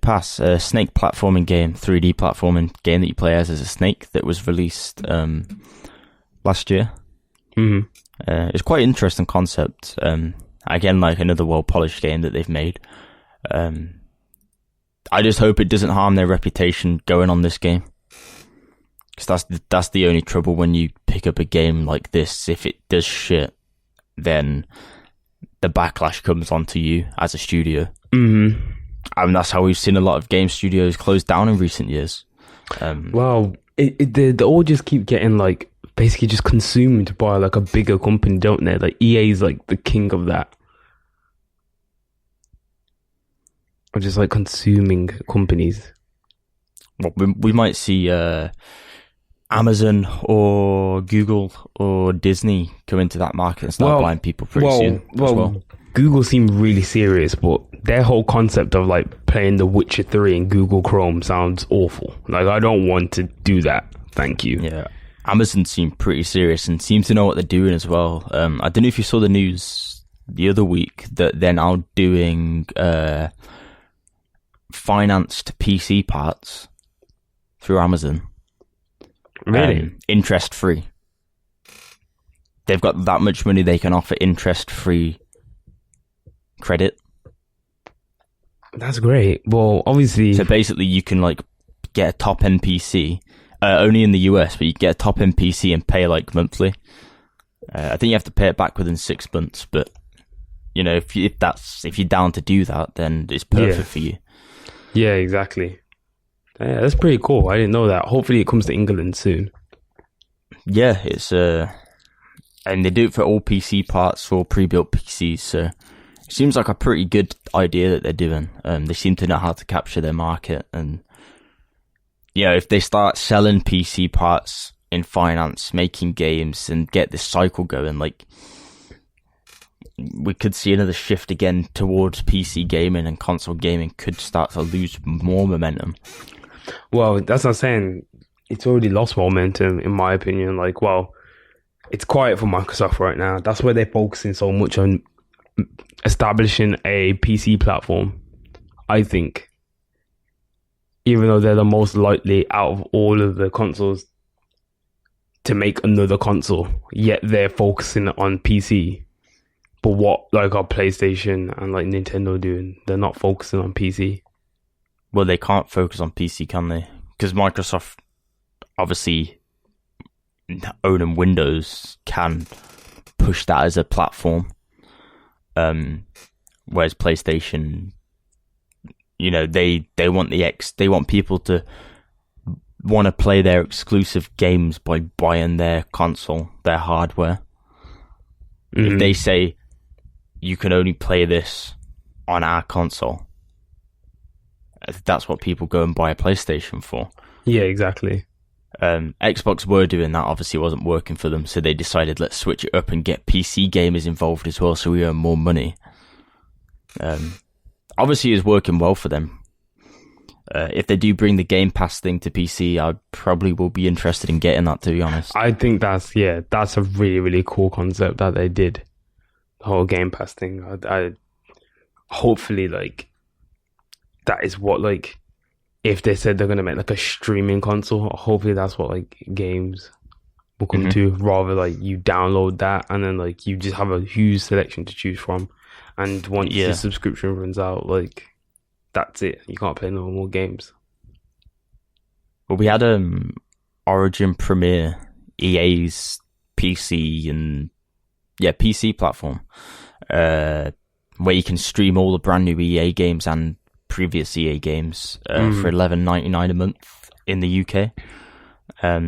Pass, a snake platforming game, 3D platforming game that you play as a snake that was released last year. It's quite an interesting concept. Again, like another well-polished game that they've made. I just hope it doesn't harm their reputation going on this game, because that's the only trouble when you pick up a game like this. If it does shit, then the backlash comes onto you as a studio. I mean, that's how we've seen a lot of game studios close down in recent years. Well, they all just keep getting like basically just consumed by like a bigger company, don't they? Like EA is like the king of that. Or just like consuming companies. Well, we might see Amazon or Google or Disney come into that market and start buying people pretty soon as well. Google seemed really serious, but their whole concept of like playing The Witcher 3 in Google Chrome sounds awful. Like, I don't want to do that. Thank you. Yeah. Amazon seemed pretty serious and seems to know what they're doing as well. I don't know if you saw the news the other week that they're now doing financed PC parts through Amazon. Really? Interest free. They've got that much money they can offer interest free credit. That's great. Well, obviously, so basically you can like get a top end PC only in the US, but you get a top end PC and pay like monthly. I think you have to pay it back within 6 months, but you know, if you're down to do that, then it's perfect for you. Yeah, exactly. Yeah, that's pretty cool. I didn't know that. Hopefully it comes to England soon. Yeah, it's and they do it for all PC parts or pre-built PCs, so it seems like a pretty good idea that they're doing. They seem to know how to capture their market, and yeah, if they start selling PC parts in finance, making games, and get this cycle going, like we could see another shift again towards PC gaming, and console gaming could start to lose more momentum. Well, that's not saying it's already lost momentum, in my opinion. Like, well, it's quiet for Microsoft right now. That's why they're focusing so much on establishing a PC platform, I think. Even though they're the most likely out of all of the consoles to make another console, yet they're focusing on PC. But what, like, our PlayStation and, like, Nintendo doing? They're not focusing on PC. Well, they can't focus on PC, can they? Because Microsoft, obviously, owning Windows, can push that as a platform. Whereas PlayStation, you know, they want they want people to want to play their exclusive games by buying their console, their hardware. If they say you can only play this on our console, that's what people go and buy a PlayStation for. Yeah, exactly. Xbox were doing that. Obviously, it wasn't working for them, so they decided, let's switch it up and get PC gamers involved as well, so we earn more money. Obviously, it's working well for them. If they do bring the Game Pass thing to PC, I probably will be interested in getting that, to be honest. I think that's a really, really cool concept that they did. The whole Game Pass thing. I hopefully, like, that is what, like, if they said they're going to make, like, a streaming console, hopefully that's what, like, games will come to, rather, like, you download that and then, like, you just have a huge selection to choose from. And once the subscription runs out, like, that's it. You can't play no more games. Well, we had Origin Premier, EA's PC and PC platform, where you can stream all the brand new EA games and previous EA games for $11.99 a month in the UK. I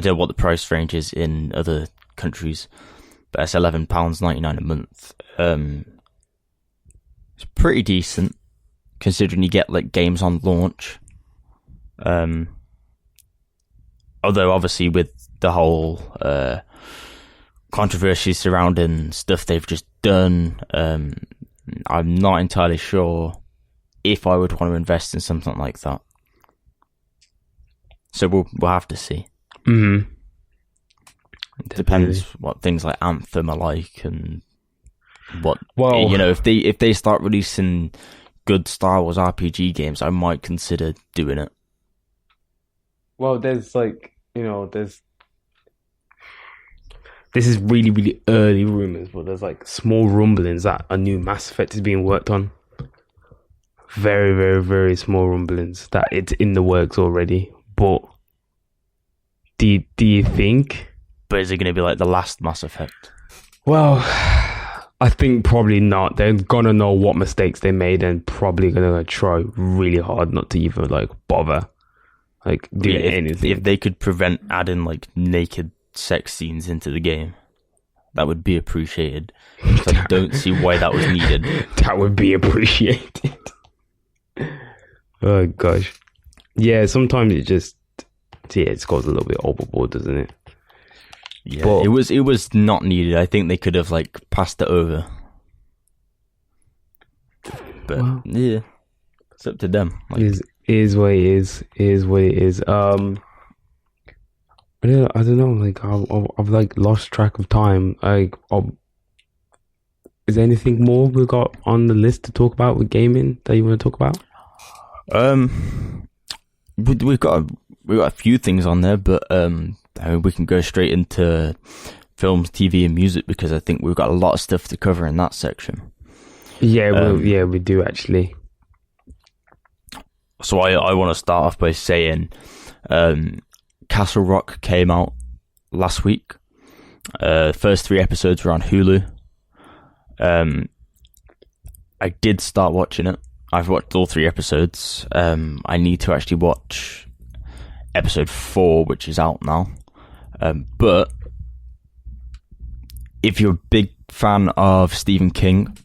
don't know what the price range is in other countries, but it's £11.99 a month. It's pretty decent, considering you get, like, games on launch. Although, obviously, with the whole controversy surrounding stuff they've just done, I'm not entirely sure if I would want to invest in something like that. So we'll have to see. Mm-hmm. Depends what things like Anthem are like, and what, well, you know, if they start releasing good Star Wars RPG games, I might consider doing it. Well, there's, like, you know, this is really, really early rumors, but there's, like, small rumblings that a new Mass Effect is being worked on. Very, very, very small rumblings that it's in the works already. But do you think? But is it going to be like the last Mass Effect? Well, I think probably not. They're gonna know what mistakes they made and probably gonna try really hard not to even, like, bother, like, doing anything. If they could prevent adding, like, naked sex scenes into the game, that would be appreciated. I don't see why that was needed. That would be appreciated. Oh gosh, yeah. Sometimes it just goes a little bit overboard, doesn't it? Yeah, but it was not needed. I think they could have, like, passed it over. But yeah, it's up to them. Like, is what it is. Is what it is. I don't know. Like, I've like lost track of time. Like, is there anything more we got on the list to talk about with gaming that you want to talk about? We've got a few things on there, but I mean, we can go straight into films, TV, and music, because I think we've got a lot of stuff to cover in that section. Yeah, we do actually. So I want to start off by saying, Castle Rock came out last week. First 3 episodes were on Hulu. I did start watching it. I've watched all 3 episodes. I need to actually watch episode 4, which is out now. But if you're a big fan of Stephen King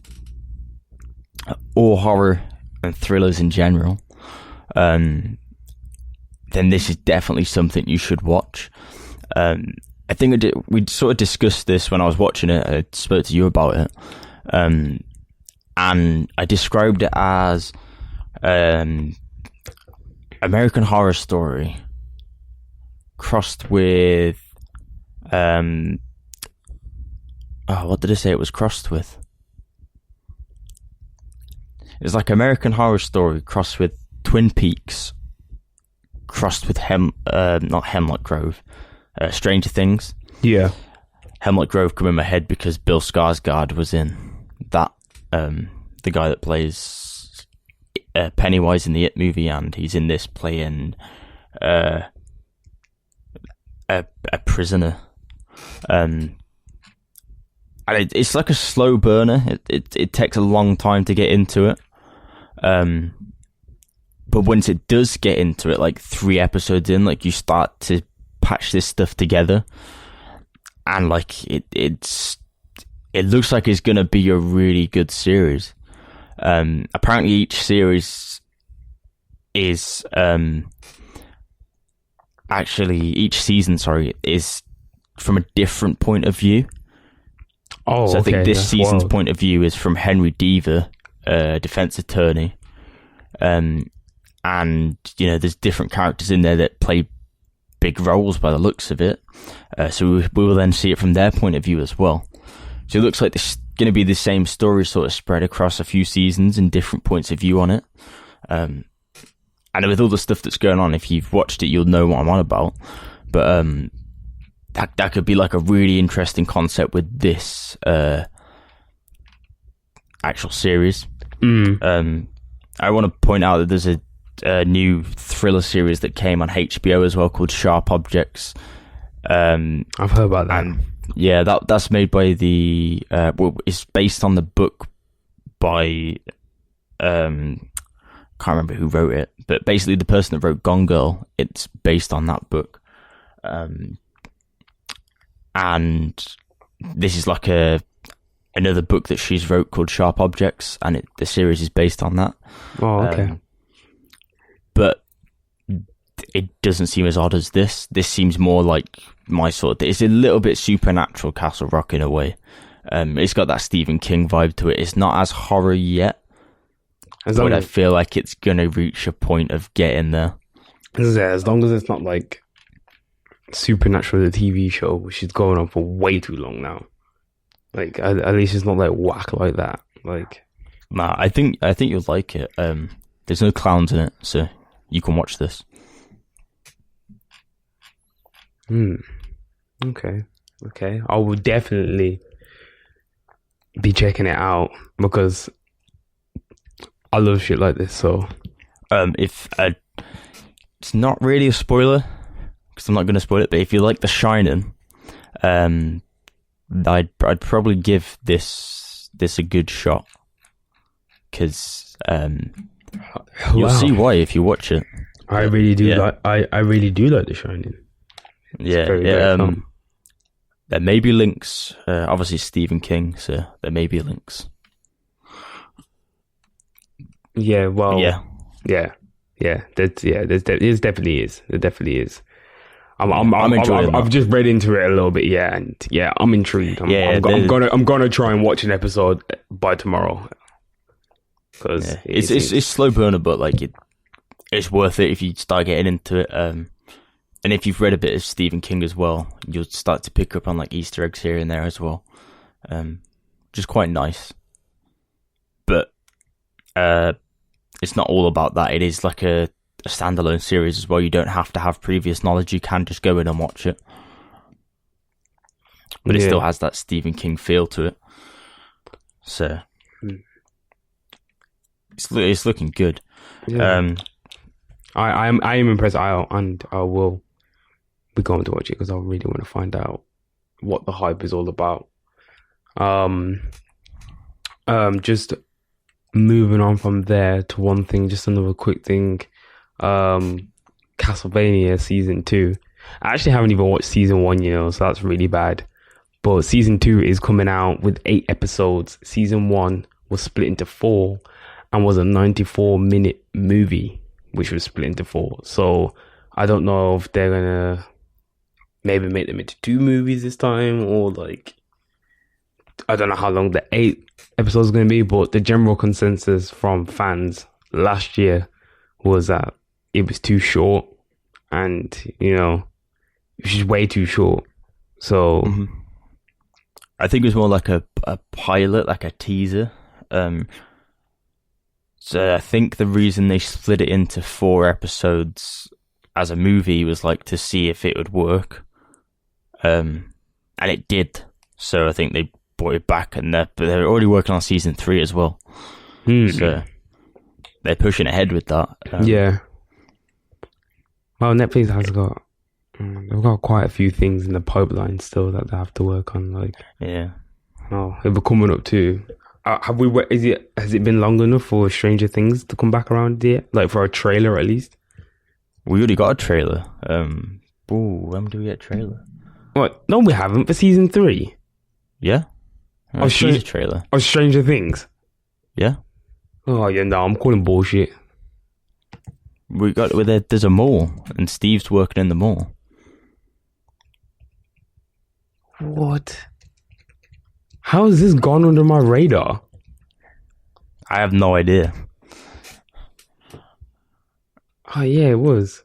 or horror and thrillers in general, then this is definitely something you should watch. I think we sort of discussed this when I was watching it. I spoke to you about it. and I described it as American Horror Story crossed with what did I say it was crossed with? It's like American Horror Story crossed with Twin Peaks, crossed with not Hemlock Grove, Stranger Things. Yeah. Hemlock Grove come in my head because Bill Skarsgård was in that, the guy that plays Pennywise in the It movie, and he's in this playing a prisoner. And it's like a slow burner. It takes a long time to get into it. But once it does get into it, like 3 episodes in, like you start to patch this stuff together, and like it looks like it's gonna be a really good series. Apparently each series is each season is from a different point of view. So I think this season's point of view is from Henry Deaver, defense attorney, and there's different characters in there that play big roles by the looks of it. So we will then see it from their point of view as well. So it looks like this is going to be the same story sort of spread across a few seasons and different points of view on it. And with all the stuff that's going on, if you've watched it, you'll know what I'm on about. But that could be like a really interesting concept with this actual series. I want to point out that there's a new thriller series that came on HBO as well called Sharp Objects. I've heard about that. And yeah, that's made by it's based on the book by can't remember who wrote it, but basically the person that wrote Gone Girl, it's based on that book. And this is like another book that she's wrote called Sharp Objects, and the series is based on that. Oh, okay. But it doesn't seem as odd as this. This seems more like my sort of thing. It's a little bit supernatural Castle Rock in a way. It's got that Stephen King vibe to it. It's not as horror yet, but I feel like it's going to reach a point of getting there. As long as it's not like Supernatural, the TV show, which is going on for way too long now. Like, at least it's not like whack like that. Like, nah, I think you'll like it. There's no clowns in it, so you can watch this. Okay. I will definitely be checking it out because I love shit like this. So, if it's not really a spoiler, because I'm not going to spoil it, but if you like The Shining, I'd probably give this a good shot, because you'll see why if you watch it. I really do I really do like The Shining. Yeah. There may be links. Obviously, Stephen King, so there may be links. Yeah. Well. Yeah. There definitely is. There definitely is. I'm enjoying. I've just read into it a little bit, and I'm intrigued. I'm gonna try and watch an episode by tomorrow. Because it's slow burner, but like it's worth it if you start getting into it. And if you've read a bit of Stephen King as well, you'll start to pick up on like Easter eggs here and there as well. Just quite nice. But it's not all about that. It is like a standalone series as well. You don't have to have previous knowledge. You can just go in and watch it. But it still has that Stephen King feel to it. So it's looking good. Yeah. I am impressed. I will be going to watch it because I really want to find out what the hype is all about. Just moving on from there to one thing, just another quick thing. Castlevania season 2. I actually haven't even watched season 1, so that's really bad. But season 2 is coming out with 8 episodes. Season 1 was split into 4 and was a 94-minute movie, which was split into 4. So I don't know if they're gonna maybe make them into 2 movies this time, or like I don't know how long the 8 episodes are going to be, but the general consensus from fans last year was that it was too short, and it was just way too short. So I think it was more like a pilot, like a teaser. So I think the reason they split it into 4 episodes as a movie was like to see if it would work, and it did. So I think they brought it back, and they're already working on season 3 as well. So they're pushing ahead with that. Yeah. Well, Netflix has got they've got quite a few things in the pipeline still that they have to work on. Like, yeah. Oh, they're coming up too. Has it been long enough for Stranger Things to come back around yet? Like for a trailer at least? We already got a trailer. When do we get a trailer? What? No, we haven't. For season 3. Yeah. A teaser trailer. Oh, Stranger Things. Yeah. Oh yeah, no, I'm calling bullshit. We got there's a mall, and Steve's working in the mall. What? How has this gone under my radar? I have no idea. Oh yeah, it was.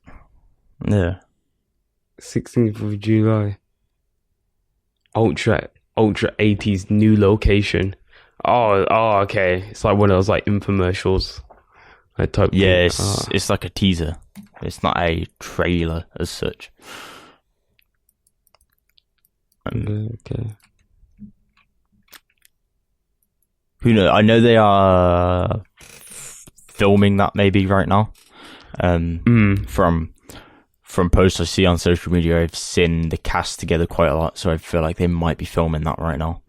Yeah. 16th of July. Ultra 80s new location. Oh, okay. It's like one of those like infomercials. Type yeah, thing. It's like a teaser. It's not a trailer as such. Okay. Who knows? I know they are filming that maybe right now. From posts I see on social media, I've seen the cast together quite a lot, so I feel like they might be filming that right now.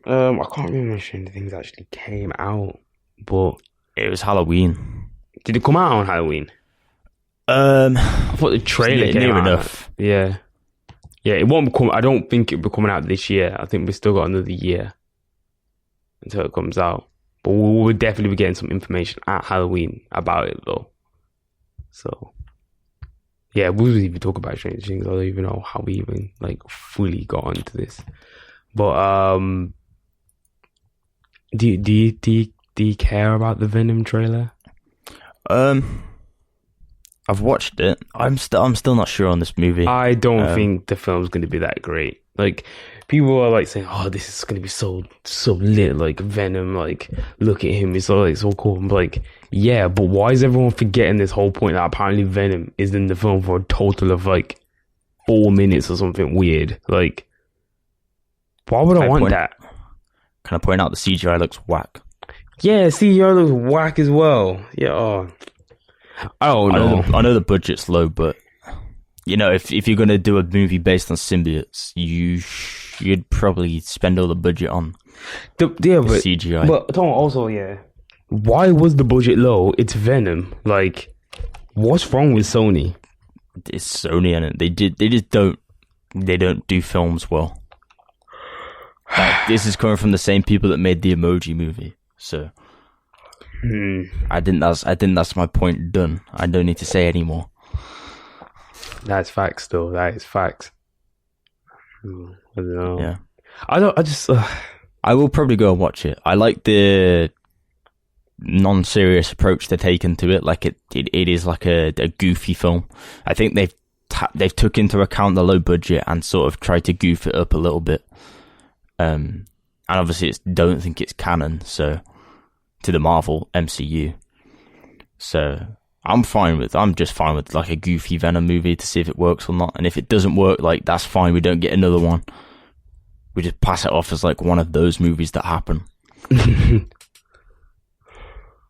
I can't remember when Stranger Things actually came out, but it was Halloween. Did it come out on Halloween? I thought the trailer came out. Enough. Yeah, it won't come. I don't think it'll be coming out this year. I think we still got another year until it comes out. But we'll definitely be getting some information at Halloween about it, though. So, yeah, we'll even talk about Stranger Things. I don't even know how we even fully got into this. But do you care about the Venom trailer? I've watched it. I'm still not sure on this movie. I don't think the film's going to be that great. People are saying, "Oh, this is going to be so lit." Like Venom, look at him, he's so cool. I'm yeah, but why is everyone forgetting this whole point that apparently Venom is in the film for a total of 4 minutes or something weird? Why would I want that? Can I point out the CGI looks whack? Yeah, CGI looks whack as well. Yeah, I don't know. I know the budget's low, but if you're gonna do a movie based on symbiotes, you'd probably spend all the budget on CGI. But Tom, also, why was the budget low? It's Venom. What's wrong with Sony? It's Sony, and they don't do films well. This is coming from the same people that made the Emoji Movie, so I think that's my point done. I don't need to say any more. That's facts, though. That is facts. I don't know. Yeah, I will probably go and watch it. I like the non-serious approach they're taking to it. It is like a goofy film. I think they've took into account the low budget and sort of tried to goof it up a little bit. And obviously, don't think it's canon, so to the Marvel MCU. So I'm just fine with a goofy Venom movie to see if it works or not. And if it doesn't work, that's fine. We don't get another one. We just pass it off as one of those movies that happen.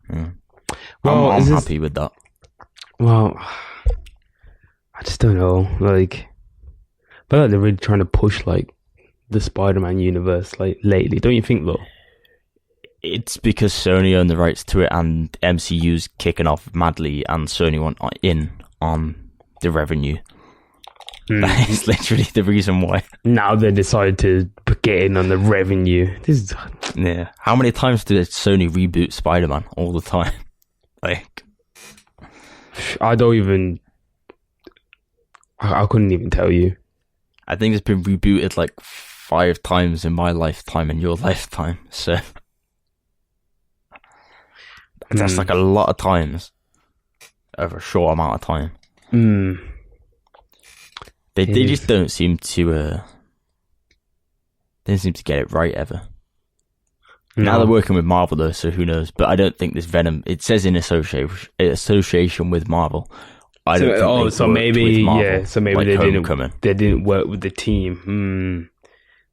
Yeah. Well, I'm happy with that. Well, I just don't know. But they're really trying to push the Spider-Man universe lately, don't you think, though? It's because Sony own the rights to it, and MCU's kicking off madly, and Sony want in on the revenue. That is literally the reason why. Now they decide to get in on the revenue. Yeah. How many times did Sony reboot Spider-Man? All the time. I don't even. I couldn't even tell you. I think it's been rebooted 5 times in my lifetime and your lifetime. So That's like a lot of times over a short amount of time. They just don't seem to get it right ever. Now they're working with Marvel though, so who knows? But I don't think this Venom. It says in association with Marvel. I don't think so maybe Marvel, so maybe like they didn't work with the team.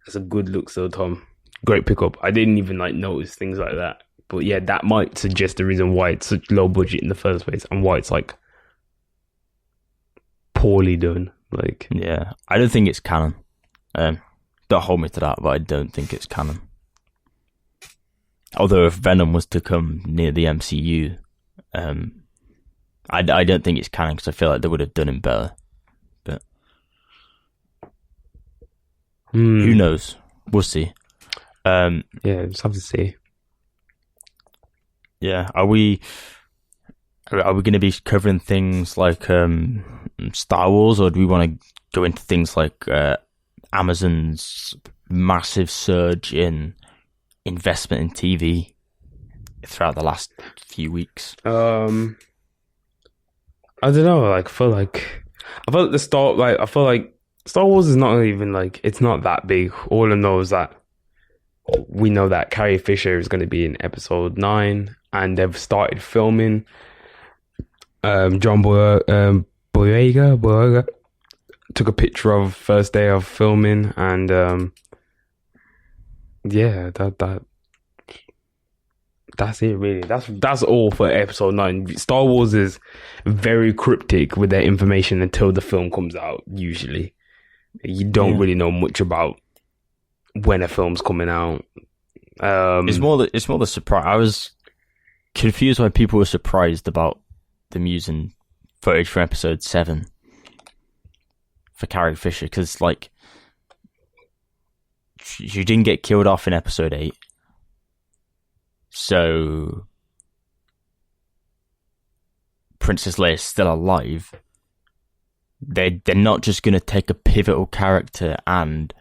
That's a good look, so Tom. Great pickup. I didn't even like notice things like that. But yeah, that might suggest the reason why it's such low budget in the first place and why it's like poorly done. Like, yeah, I don't think it's canon. Don't hold me to that, but I don't think it's canon. Although if Venom was to come near the MCU, I don't think it's canon because I feel like they would have done him better. But who knows? We'll see. Just have to see. Yeah, are we going to be covering things like Star Wars, or do we want to go into things like Amazon's massive surge in investment in TV throughout the last few weeks? I don't know. Like, I feel like Star Wars is not even like, it's not that big. All I know is that we know that Carrie Fisher is going to be in episode 9, and they've started filming. John Boyega took a picture of first day of filming, and that's it really. That's all for episode 9. Star Wars is very cryptic with their information until the film comes out. Usually, you don't really know much about when a film's coming out. It's more the surprise. I was confused why people were surprised about them using footage from episode 7 for Carrie Fisher, because like she didn't get killed off in episode 8, so Princess Leia's still alive. They're not just going to take a pivotal character and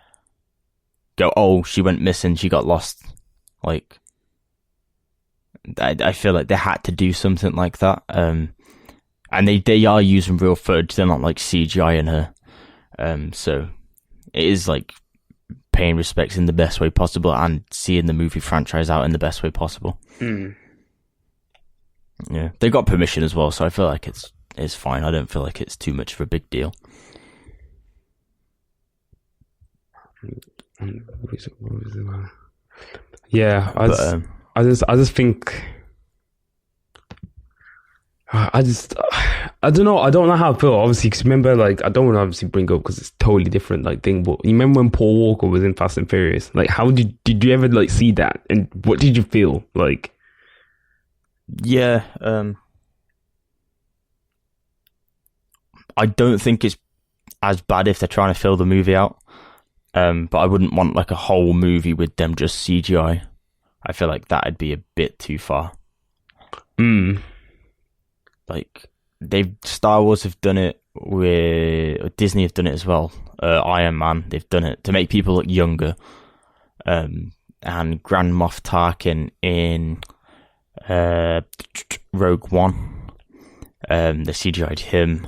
go, oh, she went missing, she got lost. Like, I feel like they had to do something like that. And they are using real footage. They're not like CGI-ing her. So it is like paying respects in the best way possible and seeing the movie franchise out in the best way possible. Yeah, they got permission as well, so I feel like it's fine. I don't feel like it's too much of a big deal. Yeah, I just think I don't know. I don't know how I feel, obviously, because remember, like, I don't want to obviously bring up because it's totally different, like, thing. But you remember when Paul Walker was in Fast and Furious? Like, how did you ever like see that, and what did you feel like? Yeah, I don't think it's as bad if they're trying to fill the movie out. But I wouldn't want like a whole movie with them just CGI. I feel like that'd be a bit too far. Like, Star Wars have done it Disney have done it as well. Iron Man, they've done it to make people look younger. And Grand Moff Tarkin in Rogue One, they CGI'd him.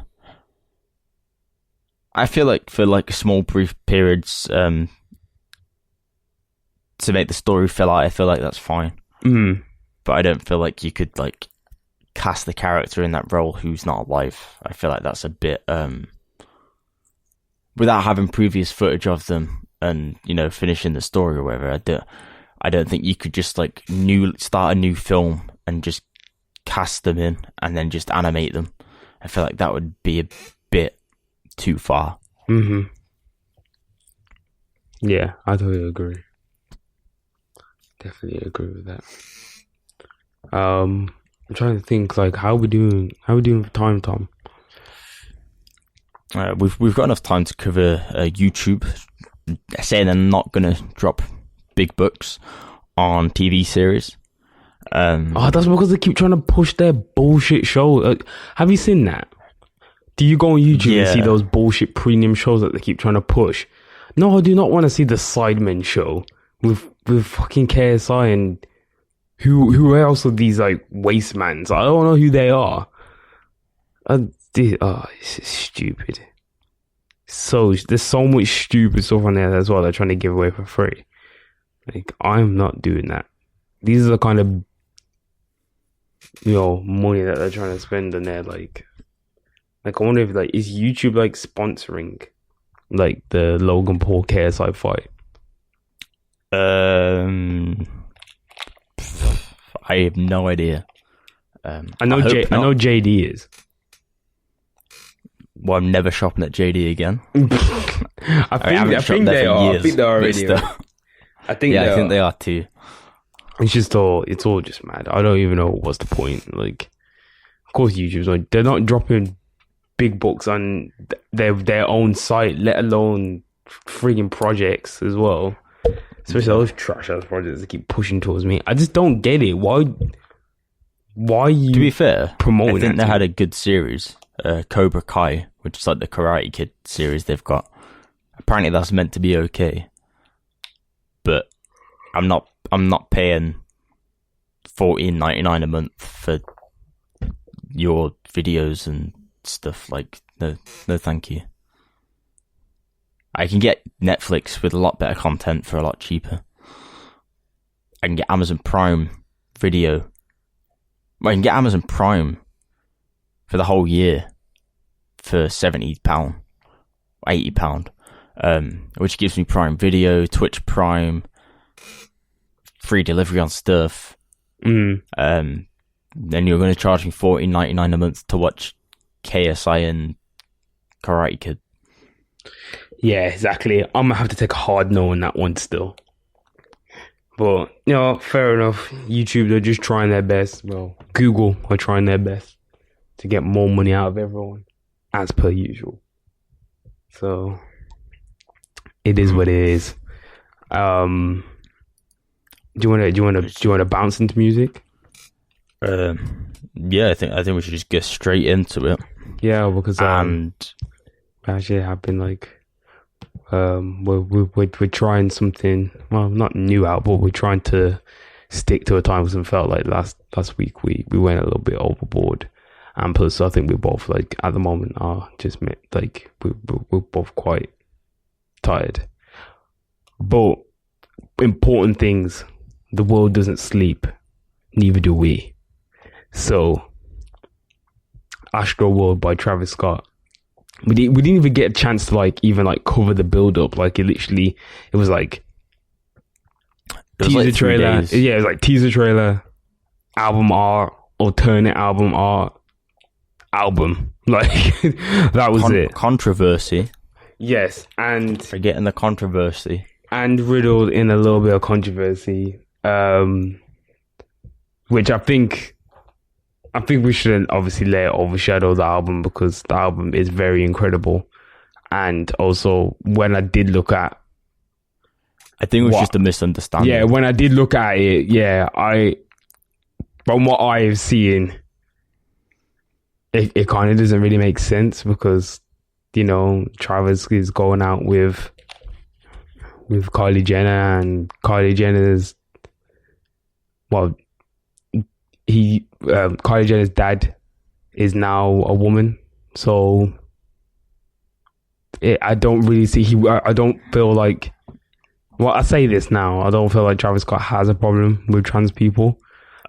I feel like for like small brief periods, to make the story fill out, I feel like that's fine. But I don't feel like you could like cast the character in that role who's not alive. I feel like that's a bit without having previous footage of them and, you know, finishing the story or whatever. I don't think you could just like start a new film and just cast them in and then just animate them. I feel like that would be a bit too far. Yeah, I totally agree. Definitely agree with that. I'm trying to think, like, how we doing for time, Tom? We've got enough time to cover YouTube. They're saying they're not going to drop big bucks on TV series. That's because they keep trying to push their bullshit show. Have you seen that? Do you go on YouTube and see those bullshit premium shows that they keep trying to push? No, I do not want to see the Sidemen show with fucking KSI and Who else are these like wastemans? I don't know who they are. It's stupid. So there's so much stupid stuff on there as well. They're trying to give away for free. Like, I'm not doing that. These are the kind of, money that they're trying to spend on there. Like I wonder if like, is YouTube like sponsoring like the Logan Paul KSI fight? I have no idea. I know JD is. Well, I'm never shopping at JD again. I think they are. Years, I think they are already. I think they are too. It's all just mad. I don't even know what's the point. Like, of course, they're not dropping big bucks on their own site, let alone frigging projects as well. Especially those trash ass projects that keep pushing towards me. I just don't get it. Why you? To be fair, promoting? I think they had a good series, Cobra Kai, which is like the Karate Kid series they've got. Apparently, that's meant to be okay, but I'm not paying $14.99 a month for your videos and stuff. Like, no, thank you. I can get Netflix with a lot better content for a lot cheaper. I can get Amazon Prime Video. I can get Amazon Prime for the whole year for £70, £80, which gives me Prime Video, Twitch Prime, free delivery on stuff. Then you're going to charge me $14.99 a month to watch KSI and Karate Kid. Yeah, exactly. I'm gonna have to take a hard no on that one still. But, fair enough. YouTube, they're just trying their best. Well, Google are trying their best to get more money out of everyone, as per usual. So, it is what it is. Do you want to bounce into music? Yeah, I think we should just get straight into it. Yeah, because actually, I've been like, we're trying something. Well, not new out, but we're trying to stick to a time because we felt like last week we went a little bit overboard, and plus I think we both like at the moment are just like we're both quite tired. But important things, the world doesn't sleep, neither do we. So, Astroworld by Travis Scott. We didn't even get a chance to even cover the build up. Like it was like teaser trailer. Yeah, it was like teaser trailer, album art, alternate album art, album. Like that was it. Controversy. Yes, and forgetting the controversy. And riddled in a little bit of controversy, which I think we shouldn't obviously let it overshadow the album because the album is very incredible. And also, when I did look at... I think it was just a misunderstanding. Yeah, when I did look at it, from what I have seen, it kind of doesn't really make sense because, Travis is going out with Kylie Jenner, and Kylie Jenner's... Kylie Jenner's dad is now a woman, so I don't really see. I don't feel like. Well, I say this now. I don't feel like Travis Scott has a problem with trans people.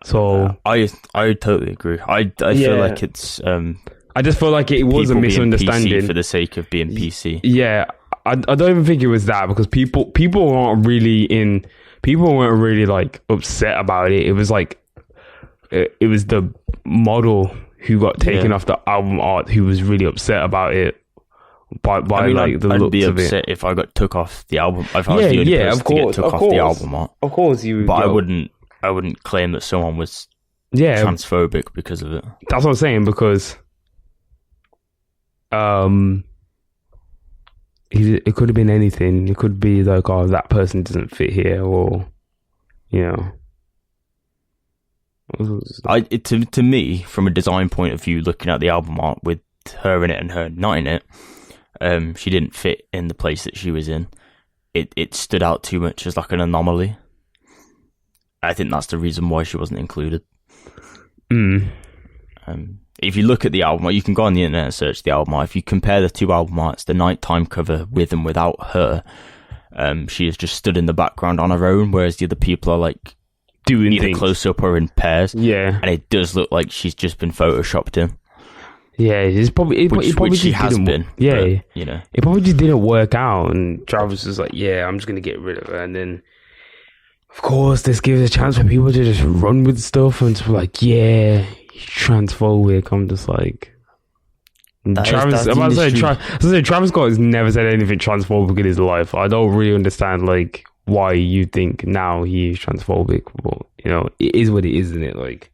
So I totally agree. I feel like it's. I just feel like it was a misunderstanding PC for the sake of being PC. Yeah, I don't even think it was that because people weren't really upset about it. It was like. It was the model who got taken off the album art who was really upset about it. I'd be upset if I got took off the album. If I was the only person to get took off the album art. Of course, But I wouldn't claim that someone was transphobic because of it. That's what I'm saying because, it could have been anything. It could be like, oh, that person doesn't fit here, or To me, from a design point of view, looking at the album art with her in it and her not in it, she didn't fit in the place that she was in. It stood out too much as like an anomaly. I think that's the reason why she wasn't included. If you look at the album art, you can go on the internet and search the album art. If you compare the two album arts, the nighttime cover with and without her, she has just stood in the background on her own, whereas the other people are like doing either things close up or in pairs. Yeah, and it does look like she's just been photoshopped in. Yeah, it's probably it probably which she just has didn't, been. Yeah, but, you know, it probably just didn't work out, and Travis was like, "Yeah, I'm just gonna get rid of her." And then, of course, this gives a chance for people to just run with stuff and just be like, "Yeah, transphobic." I'm just like, Travis Scott has never said anything transphobic in his life. I don't really understand like why you think now he is transphobic, but you know, it is what it is, isn't it? Like,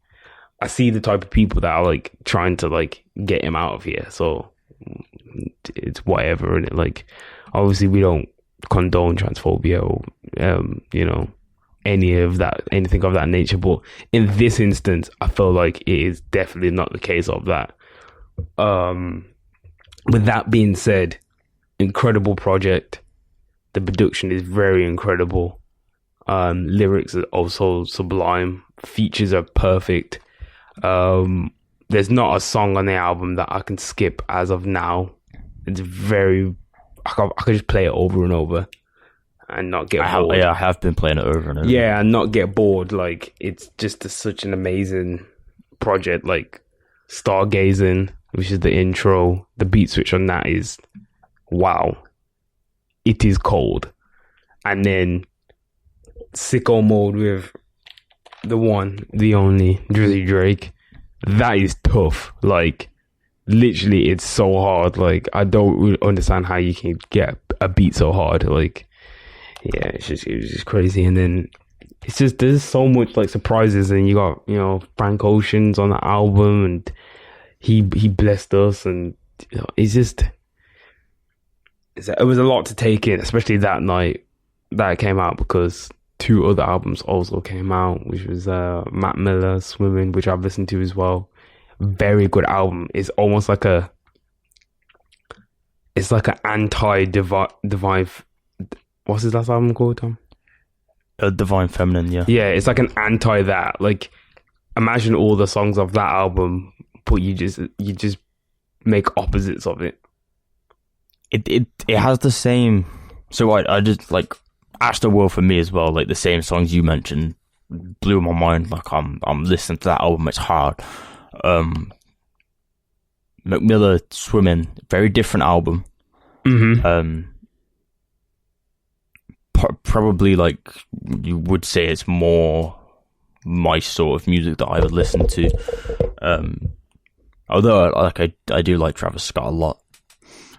I see the type of people that are like trying to like get him out of here, so it's whatever. And it like, obviously, we don't condone transphobia or you know, anything of that nature. But in this instance, I feel like it is definitely not the case of that. With that being said, incredible project. The production is very incredible. Lyrics are also sublime. Features are perfect. There's not a song on the album that I can skip as of now. It's very... I could just play it over and over and not get bored. I have been playing it over and over. Yeah, and not get bored. Like, it's just such an amazing project. Like, Stargazing, which is the intro. The beat switch on that is... wow. It is cold. And then Sicko Mode with the one, the only, Drizzy Drake. That is tough. Like, literally, it's so hard. Like, I don't really understand how you can get a beat so hard. Like, yeah, it was just crazy. And then it's just, there's so much like surprises. And you got, you know, Frank Ocean's on the album, and he blessed us. And you know, it's just, it was a lot to take in, especially that night that it came out, because 2 other albums also came out, which was Matt Miller, Swimming, which I've listened to as well. Very good album. It's almost like it's like an anti-divine. What's his last album called, Tom? Divine Feminine, yeah. Yeah, it's like an anti that. Like, imagine all the songs of that album, but you just make opposites of it. It has the same. So I just like Astroworld for me as well. Like the same songs you mentioned blew my mind. Like I'm listening to that album. It's hard. Mac Miller, Swimming, very different album. Mm-hmm. Probably like you would say it's more my sort of music that I would listen to. Although I do like Travis Scott a lot.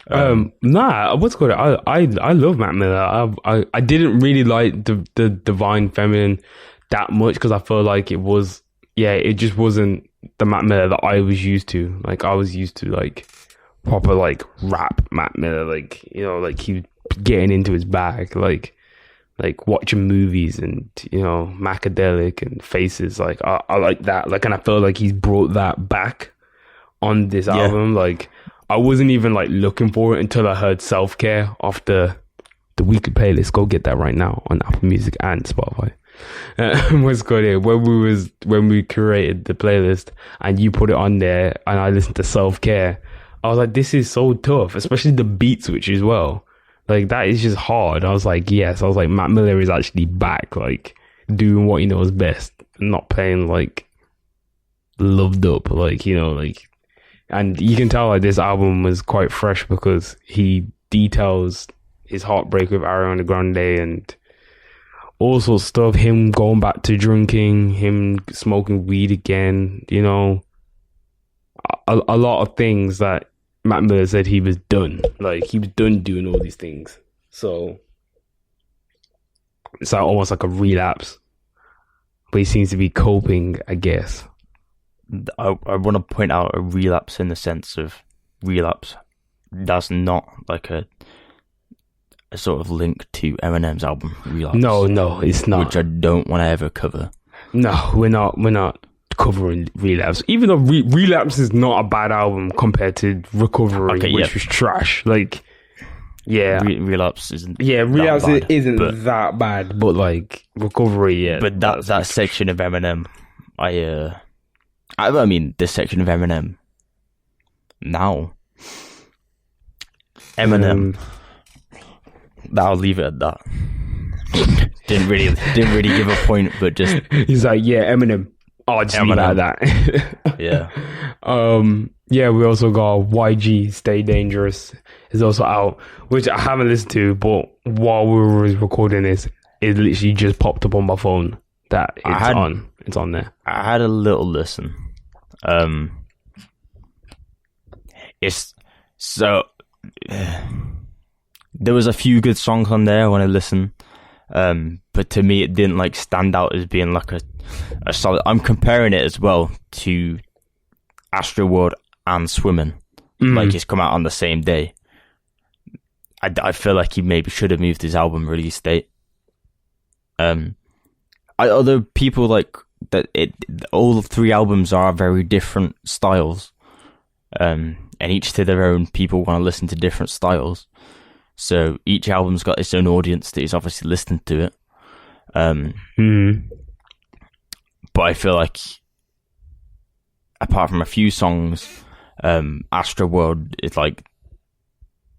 What's good? I love Matt Miller. I didn't really like the Divine Feminine that much, because I feel like it just wasn't the Matt Miller that I was used to. Like, I was used to like proper like rap Matt Miller, like, you know, like he getting into his bag, like watching movies and, you know, Macadelic and Faces. Like I like that. Like, and I feel like he's brought that back on this album. Like, I wasn't even like looking for it until I heard Self Care off the weekly playlist. Go get that right now on Apple Music and Spotify. What's good here? When we curated the playlist and you put it on there and I listened to Self Care, I was like, this is so tough, especially the beat switch as well. Like, that is just hard. I was like, yes. I was like, Matt Miller is actually back, like doing what he knows best, not playing like loved up, like, you know, like. And you can tell like this album was quite fresh because he details his heartbreak with Ariana Grande and all sorts of stuff. Him going back to drinking, him smoking weed again, you know, a lot of things that Matt Miller said he was done. Like, he was done doing all these things. So it's like almost like a relapse. But he seems to be coping, I guess. I want to point out a relapse in the sense of relapse. That's not like a sort of link to Eminem's album Relapse. No, it's not. Which I don't want to ever cover. No, we're not covering Relapse. Even though Relapse is not a bad album compared to Recovery, which was trash. Like, Yeah. Relapse isn't. Yeah, Relapse that bad, isn't that bad, but like Recovery, yeah. But that section of Eminem, I mean, this section of Eminem. Now, Eminem. I'll leave it at that. didn't really give a point, but just he's like, yeah, Eminem. Oh, just leave it at that. Yeah. Yeah, we also got YG Stay Dangerous is also out, which I haven't listened to, but while we were recording this, it literally just popped up on my phone that it's on there. I had a little listen. It's so there was a few good songs on there when I listened, but to me it didn't like stand out as being like a solid. I'm comparing it as well to Astroworld and Swimming. Like it's come out on the same day. I feel like he maybe should have moved his album release date. Other people like that. All 3 albums are very different styles, and each to their own. People want to listen to different styles, so each album's got its own audience that is obviously listening to it. But I feel like, apart from a few songs, Astroworld is like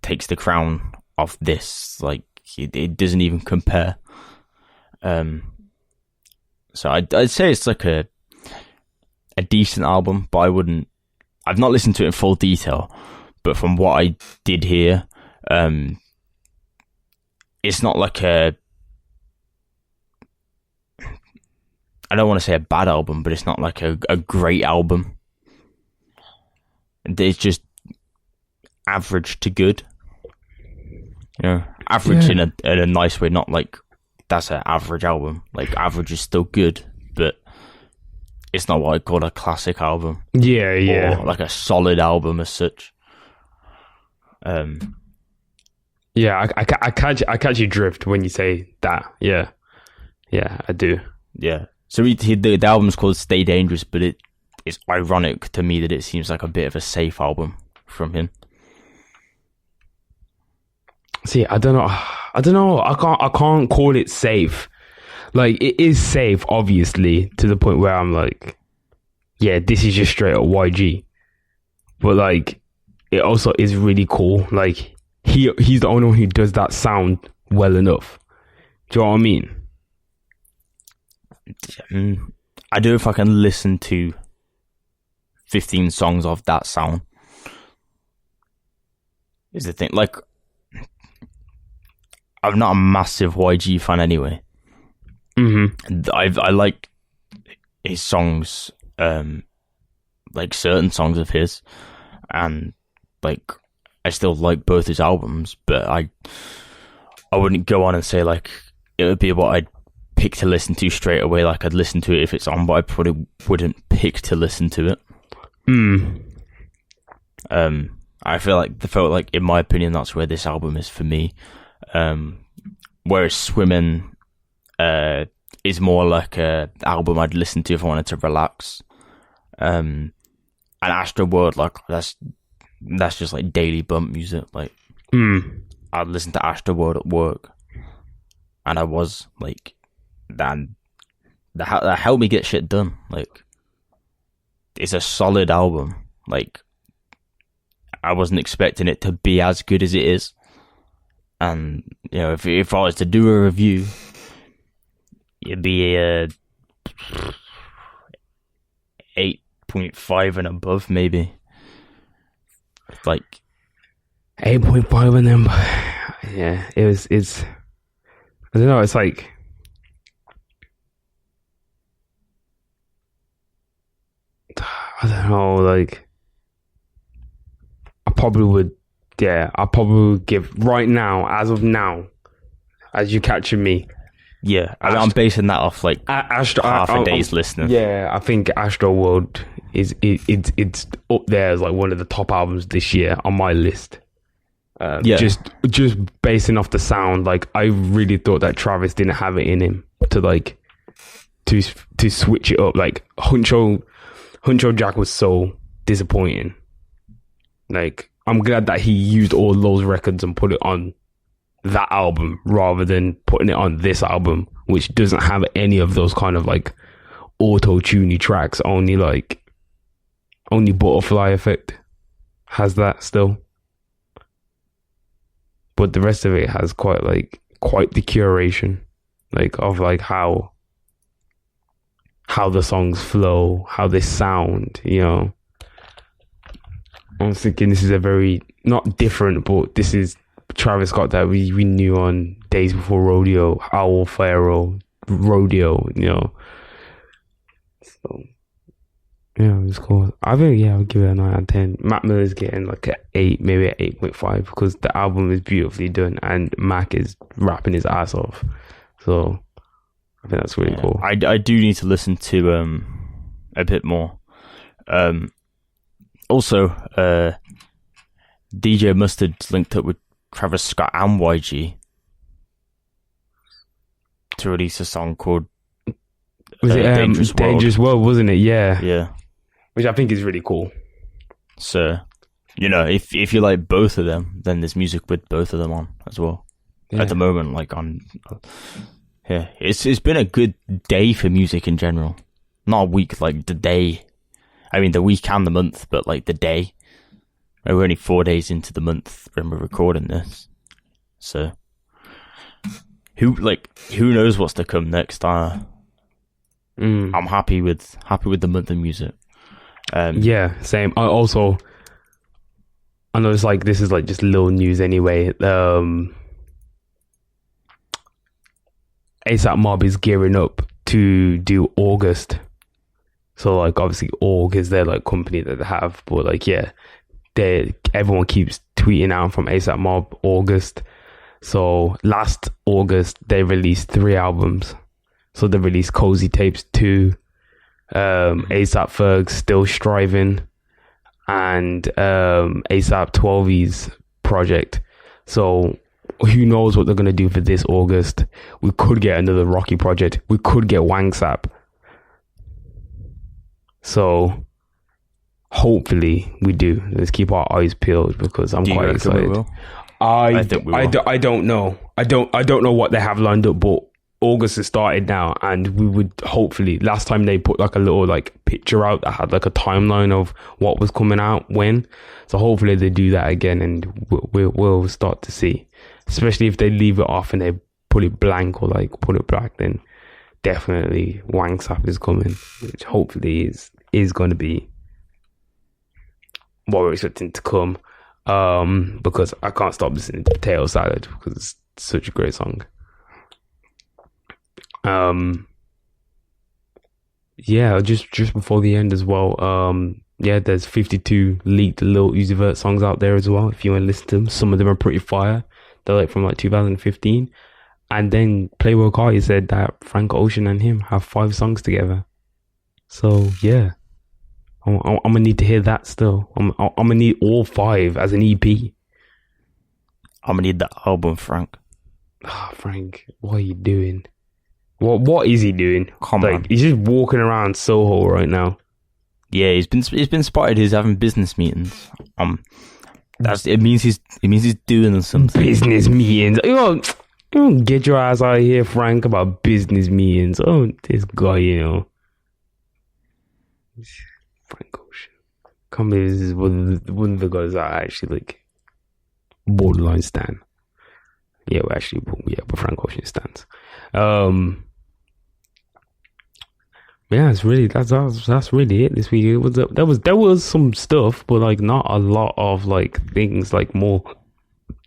takes the crown of this. Like it doesn't even compare. So I'd say it's like a decent album, but I've not listened to it in full detail, but from what I did hear, it's not like I don't want to say a bad album, but it's not like a great album. It's just average to good. You know, average in a nice way, not like that's an average album. Like average is still good, but it's not what I call a classic album. Yeah. Or like a solid album as such. Yeah, I catch your drift when you say that. Yeah, I do. Yeah. So the album's called Stay Dangerous, but it's ironic to me that it seems like a bit of a safe album from him. See, I don't know. I can't call it safe. Like, it is safe, obviously, to the point where I'm like, yeah, this is just straight up YG. But like, it also is really cool. Like, he's the only one who does that sound well enough. Do you know what I mean? I do if I can listen to 15 songs of that sound. Is the thing. Like, I'm not a massive YG fan anyway. I like his songs, like certain songs of his, and like I still like both his albums, but I wouldn't go on and say like it would be what I'd pick to listen to straight away. Like I'd listen to it if it's on, but I probably wouldn't pick to listen to it. I felt like in my opinion that's where this album is for me. Whereas Swimming is more like a album I'd listen to if I wanted to relax. And Astroworld, like that's just like daily bump music. Like I'd listen to Astroworld at work, and I was like, that helped me get shit done. Like it's a solid album. Like I wasn't expecting it to be as good as it is. And, you know, if I was to do a review, it'd be a 8.5 and above, maybe. Like 8.5 and then, yeah, it's, I don't know, it's like, I don't know, like, I probably would give right now, as of now, as you capture me. Yeah, I'm basing that off like half a day's listening. Yeah, I think Astroworld it's up there as like one of the top albums this year on my list. Just basing off the sound, like I really thought that Travis didn't have it in him to like to switch it up. Like Huncho Jack was so disappointing. Like I'm glad that he used all those records and put it on that album rather than putting it on this album, which doesn't have any of those kind of like auto-tuney tracks. Only Butterfly Effect has that still, but the rest of it has quite the curation, like of like how the songs flow, how they sound. You know, I'm thinking this is a very not different, but this is Travis Scott that we knew on Days Before Rodeo, Owl Pharaoh, Rodeo. You know, so. Yeah, it's cool. I think, I'll give it a 9 out of 10. Mac Miller's getting like an 8, maybe an 8.5 because the album is beautifully done and Mac is rapping his ass off. So I think that's really cool. I do need to listen to a bit more. Also, DJ Mustard's linked up with Travis Scott and YG to release a song called was it Dangerous World, wasn't it? Yeah. Which I think is really cool. So, you know, if you like both of them, then there's music with both of them on as well. Yeah. At the moment, like it's been a good day for music in general. Not a week, like the day. I mean, the week and the month, but like the day. We're only 4 days into the month when we're recording this. So, who knows what's to come next? I'm happy with the month of music. Yeah, same. I know it's like this is like just little news anyway. ASAP Mob is gearing up to do August. So like obviously Org is their like company that they have, but like everyone keeps tweeting out from ASAP Mob August. So last August they released 3 albums. So they released Cozy Tapes 2, ASAP Ferg Still Striving, and ASAP 12's project. So who knows what they're going to do for this August. We could get another Rocky project. We could get Wangsap. So hopefully we do. Let's keep our eyes peeled because I'm quite excited. I don't know. I don't know what they have lined up, but August has started now, and we would hopefully. Last time they put like a little like picture out that had like a timeline of what was coming out when. So hopefully they do that again, and we'll start to see. Especially if they leave it off and they put it blank or like put it black, then definitely Wangsap is coming, which hopefully is going to be what we're expecting to come. Because I can't stop listening to Potato Salad because it's such a great song. Just before the end as well. There's 52 leaked Lil Uzi Vert songs out there as well. If you want to listen to them, some of them are pretty fire. They're like from like 2015. And then Playboi Carti said that Frank Ocean and him have 5 songs together. So yeah, I'm gonna need to hear that still. I'm gonna need all 5 as an EP. I'm gonna need that album, Frank. Frank, what are you doing? What is he doing? Come on. He's just walking around Soho right now. Yeah, he's been spotted. He's having business meetings. It means he's doing something. Business meetings. You don't get your ass out of here, Frank, about business meetings. Oh, this guy, Frank Ocean. Can't believe this is one of the guys that I actually like borderline stan. Yeah, but Frank Ocean stands. That's really it this week. There was some stuff, but like not a lot of like things, like more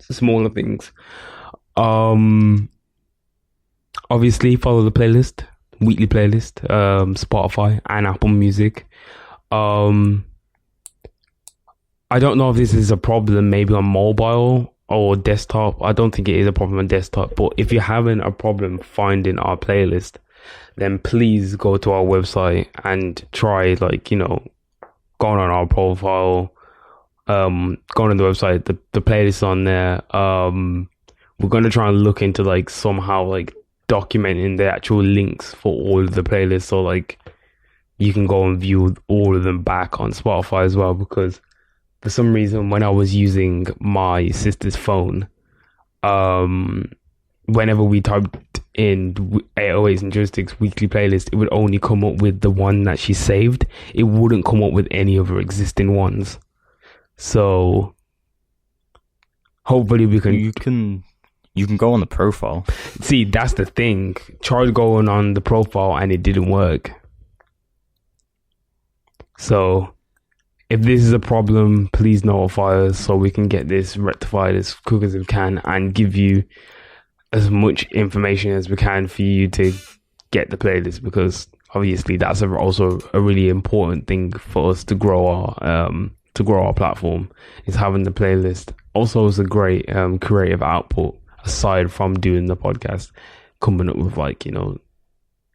smaller things. Obviously follow the playlist, weekly playlist, Spotify and Apple Music. I don't know if this is a problem maybe on mobile or desktop. I don't think it is a problem on desktop, but if you're having a problem finding our playlist, then please go to our website and try going on our profile, going on the website, the playlist on there. We're going to try and look into like somehow like documenting the actual links for all of the playlists, so like you can go and view all of them back on Spotify as well, because for some reason, when I was using my sister's phone, whenever we typed in 808s and Joysticks weekly playlist, it would only come up with the one that she saved. It wouldn't come up with any of her existing ones. So hopefully we can... You can go on the profile. See, that's the thing. Tried going on the profile and it didn't work. So if this is a problem, please notify us so we can get this rectified as quick as we can and give you as much information as we can for you to get the playlist, because obviously that's also a really important thing for us to grow our platform, is having the playlist. Also, it's a great creative output aside from doing the podcast, coming up with like, you know,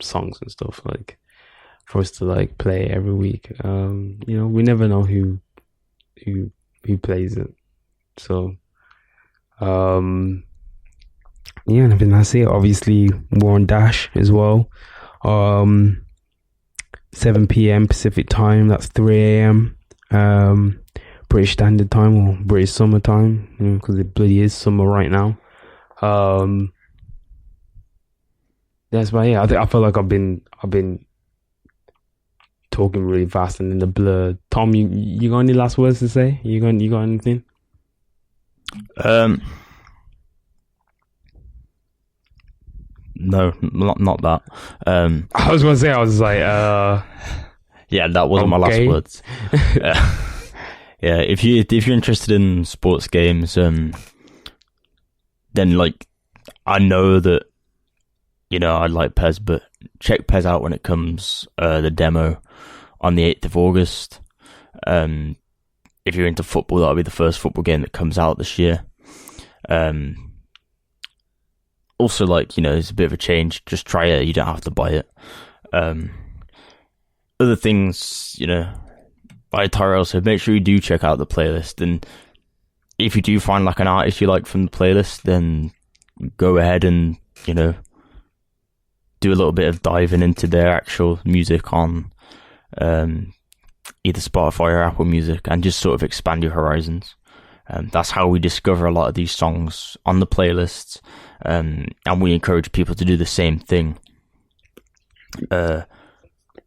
songs and stuff, like for us to like play every week. You know, we never know who plays it. So yeah, and I think that's it. Obviously we're on Dash as well. 7 p.m. Pacific time, that's 3 a.m. British Standard Time or British Summer Time, you know, because it bloody is summer right now. That's why, yeah, I feel like I've been talking really fast and in the blur. Tom, you got any last words to say? You got anything? No, not that. I was gonna say, I was like, yeah, that wasn't my last words. Yeah, if you're interested in sports games, then like, I know that, you know, I like PES, but check PES out when it comes, the demo on the 8th of August. If you're into football, that'll be the first football game that comes out this year. Also, like, you know, it's a bit of a change. Just try it. You don't have to buy it. Other things, you know, by Tairell, so make sure you do check out the playlist. And if you do find like an artist you like from the playlist, then go ahead and, you know, do a little bit of diving into their actual music on either Spotify or Apple Music, and just sort of expand your horizons. That's how we discover a lot of these songs on the playlists, and we encourage people to do the same thing.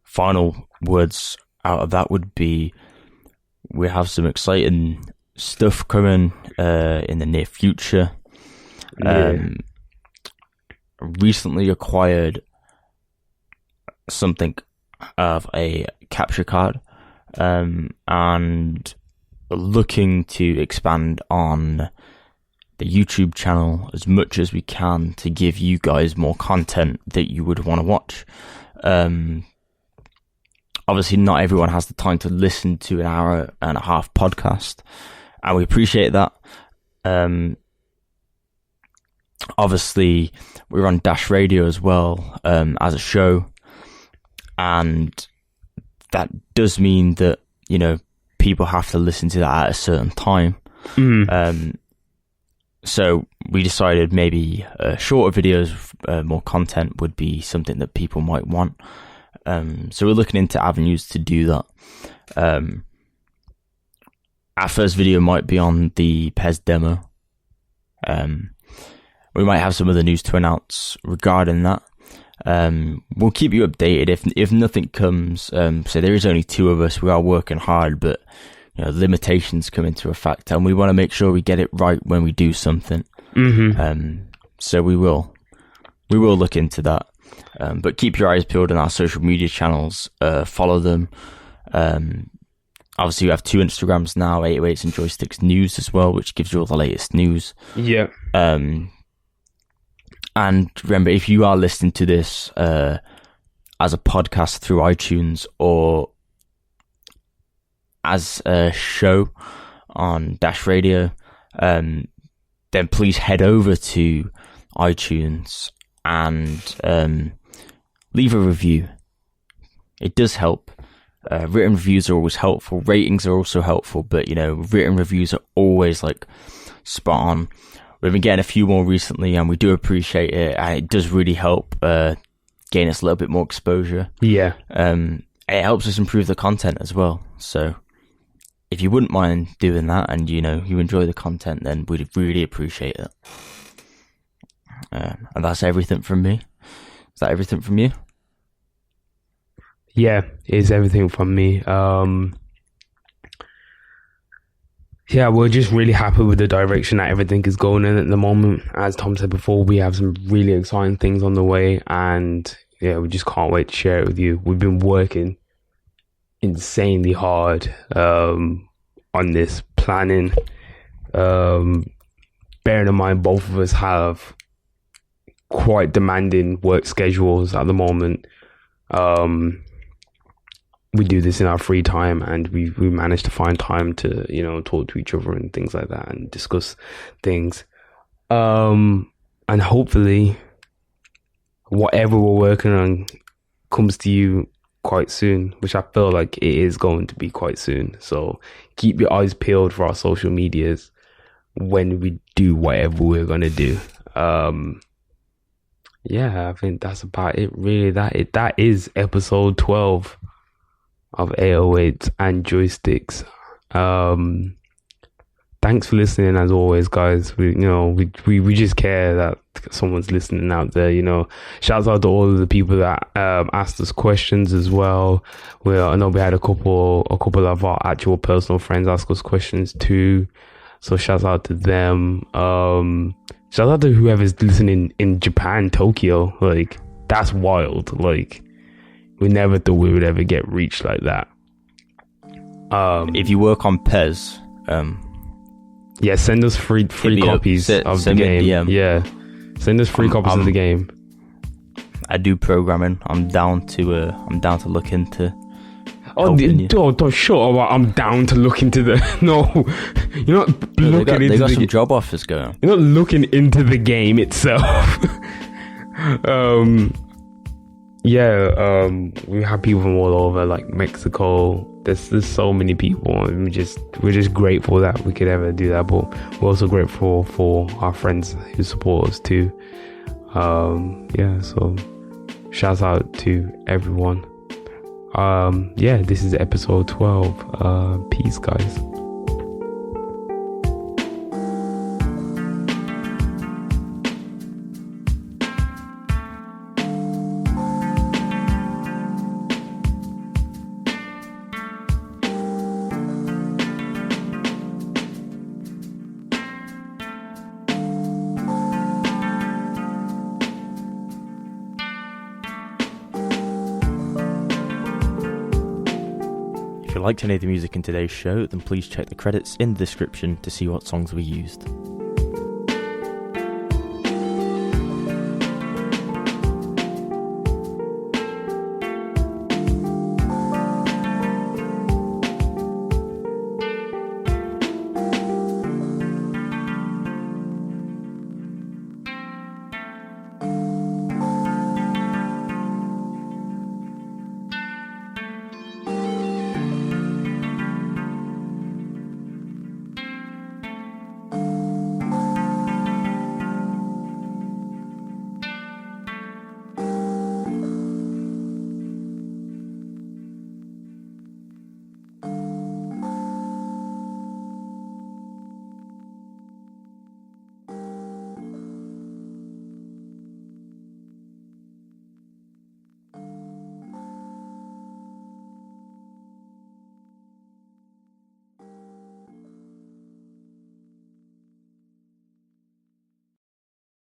Final words out of that would be, we have some exciting stuff coming in the near future. Recently acquired something of a capture card, and looking to expand on the YouTube channel as much as we can to give you guys more content that you would want to watch. Obviously not everyone has the time to listen to an hour and a half podcast, and we appreciate that. Obviously we're on Dash Radio as well, as a show, and that does mean that, you know, people have to listen to that at a certain time. So we decided maybe shorter videos, more content would be something that people might want. So we're looking into avenues to do that. Our first video might be on the PES demo. We might have some other news to announce regarding that. We'll keep you updated if nothing comes. So there is only 2 of us. We are working hard, but, you know, limitations come into effect, and we want to make sure we get it right when we do something. So we will look into that. But keep your eyes peeled on our social media channels. Follow them. Obviously, we have 2 Instagrams now, 808s and Joysticks News as well, which gives you all the latest news. Yeah. And remember, if you are listening to this as a podcast through iTunes or as a show on Dash Radio, then please head over to iTunes and leave a review. It does help. Written reviews are always helpful. Ratings are also helpful, but, you know, written reviews are always like spot on. We've been getting a few more recently, and we do appreciate it, and it does really help gain us a little bit more exposure. Yeah. It helps us improve the content as well. So if you wouldn't mind doing that, and you enjoy the content, then we'd really appreciate it. And that's everything from me. Is that everything from you? Yeah, it's everything from me. Yeah, we're just really happy with the direction that everything is going in at the moment. As Tom said before, we have some really exciting things on the way, and yeah, we just can't wait to share it with you. We've been working insanely hard on this planning. Bearing in mind, both of us have quite demanding work schedules at the moment. We do this in our free time, and we managed to find time to talk to each other and things like that, and discuss things, and hopefully whatever we're working on comes to you quite soon, which I feel like it is going to be quite soon. So keep your eyes peeled for our social medias when we do whatever we're gonna do. Yeah, I think that's about it, really. That is episode 12 of 808s and Joysticks. Thanks for listening, as always, guys. We just care that someone's listening out there. Shouts out to all of the people that asked us questions as well. I know we had a couple of our actual personal friends ask us questions too, so shouts out to them. Shout out to whoever's listening in Japan, Tokyo. Like, that's wild. Like, we never thought we would ever get reached like that. If you work on PES, yeah, send us free copies of the game. Yeah, send us free copies of the game. I do programming. I'm down to look into. Don't shut up! I'm down to look into the. No, you're not looking into. They got some job offers going. You're not looking into the game itself. Yeah, we have people from all over, like Mexico. There's so many people, and we're just grateful that we could ever do that. But we're also grateful for our friends who support us too. Yeah, so shouts out to everyone. Yeah, this is episode 12. Peace, guys. If you liked any of the music in today's show, then please check the credits in the description to see what songs we used.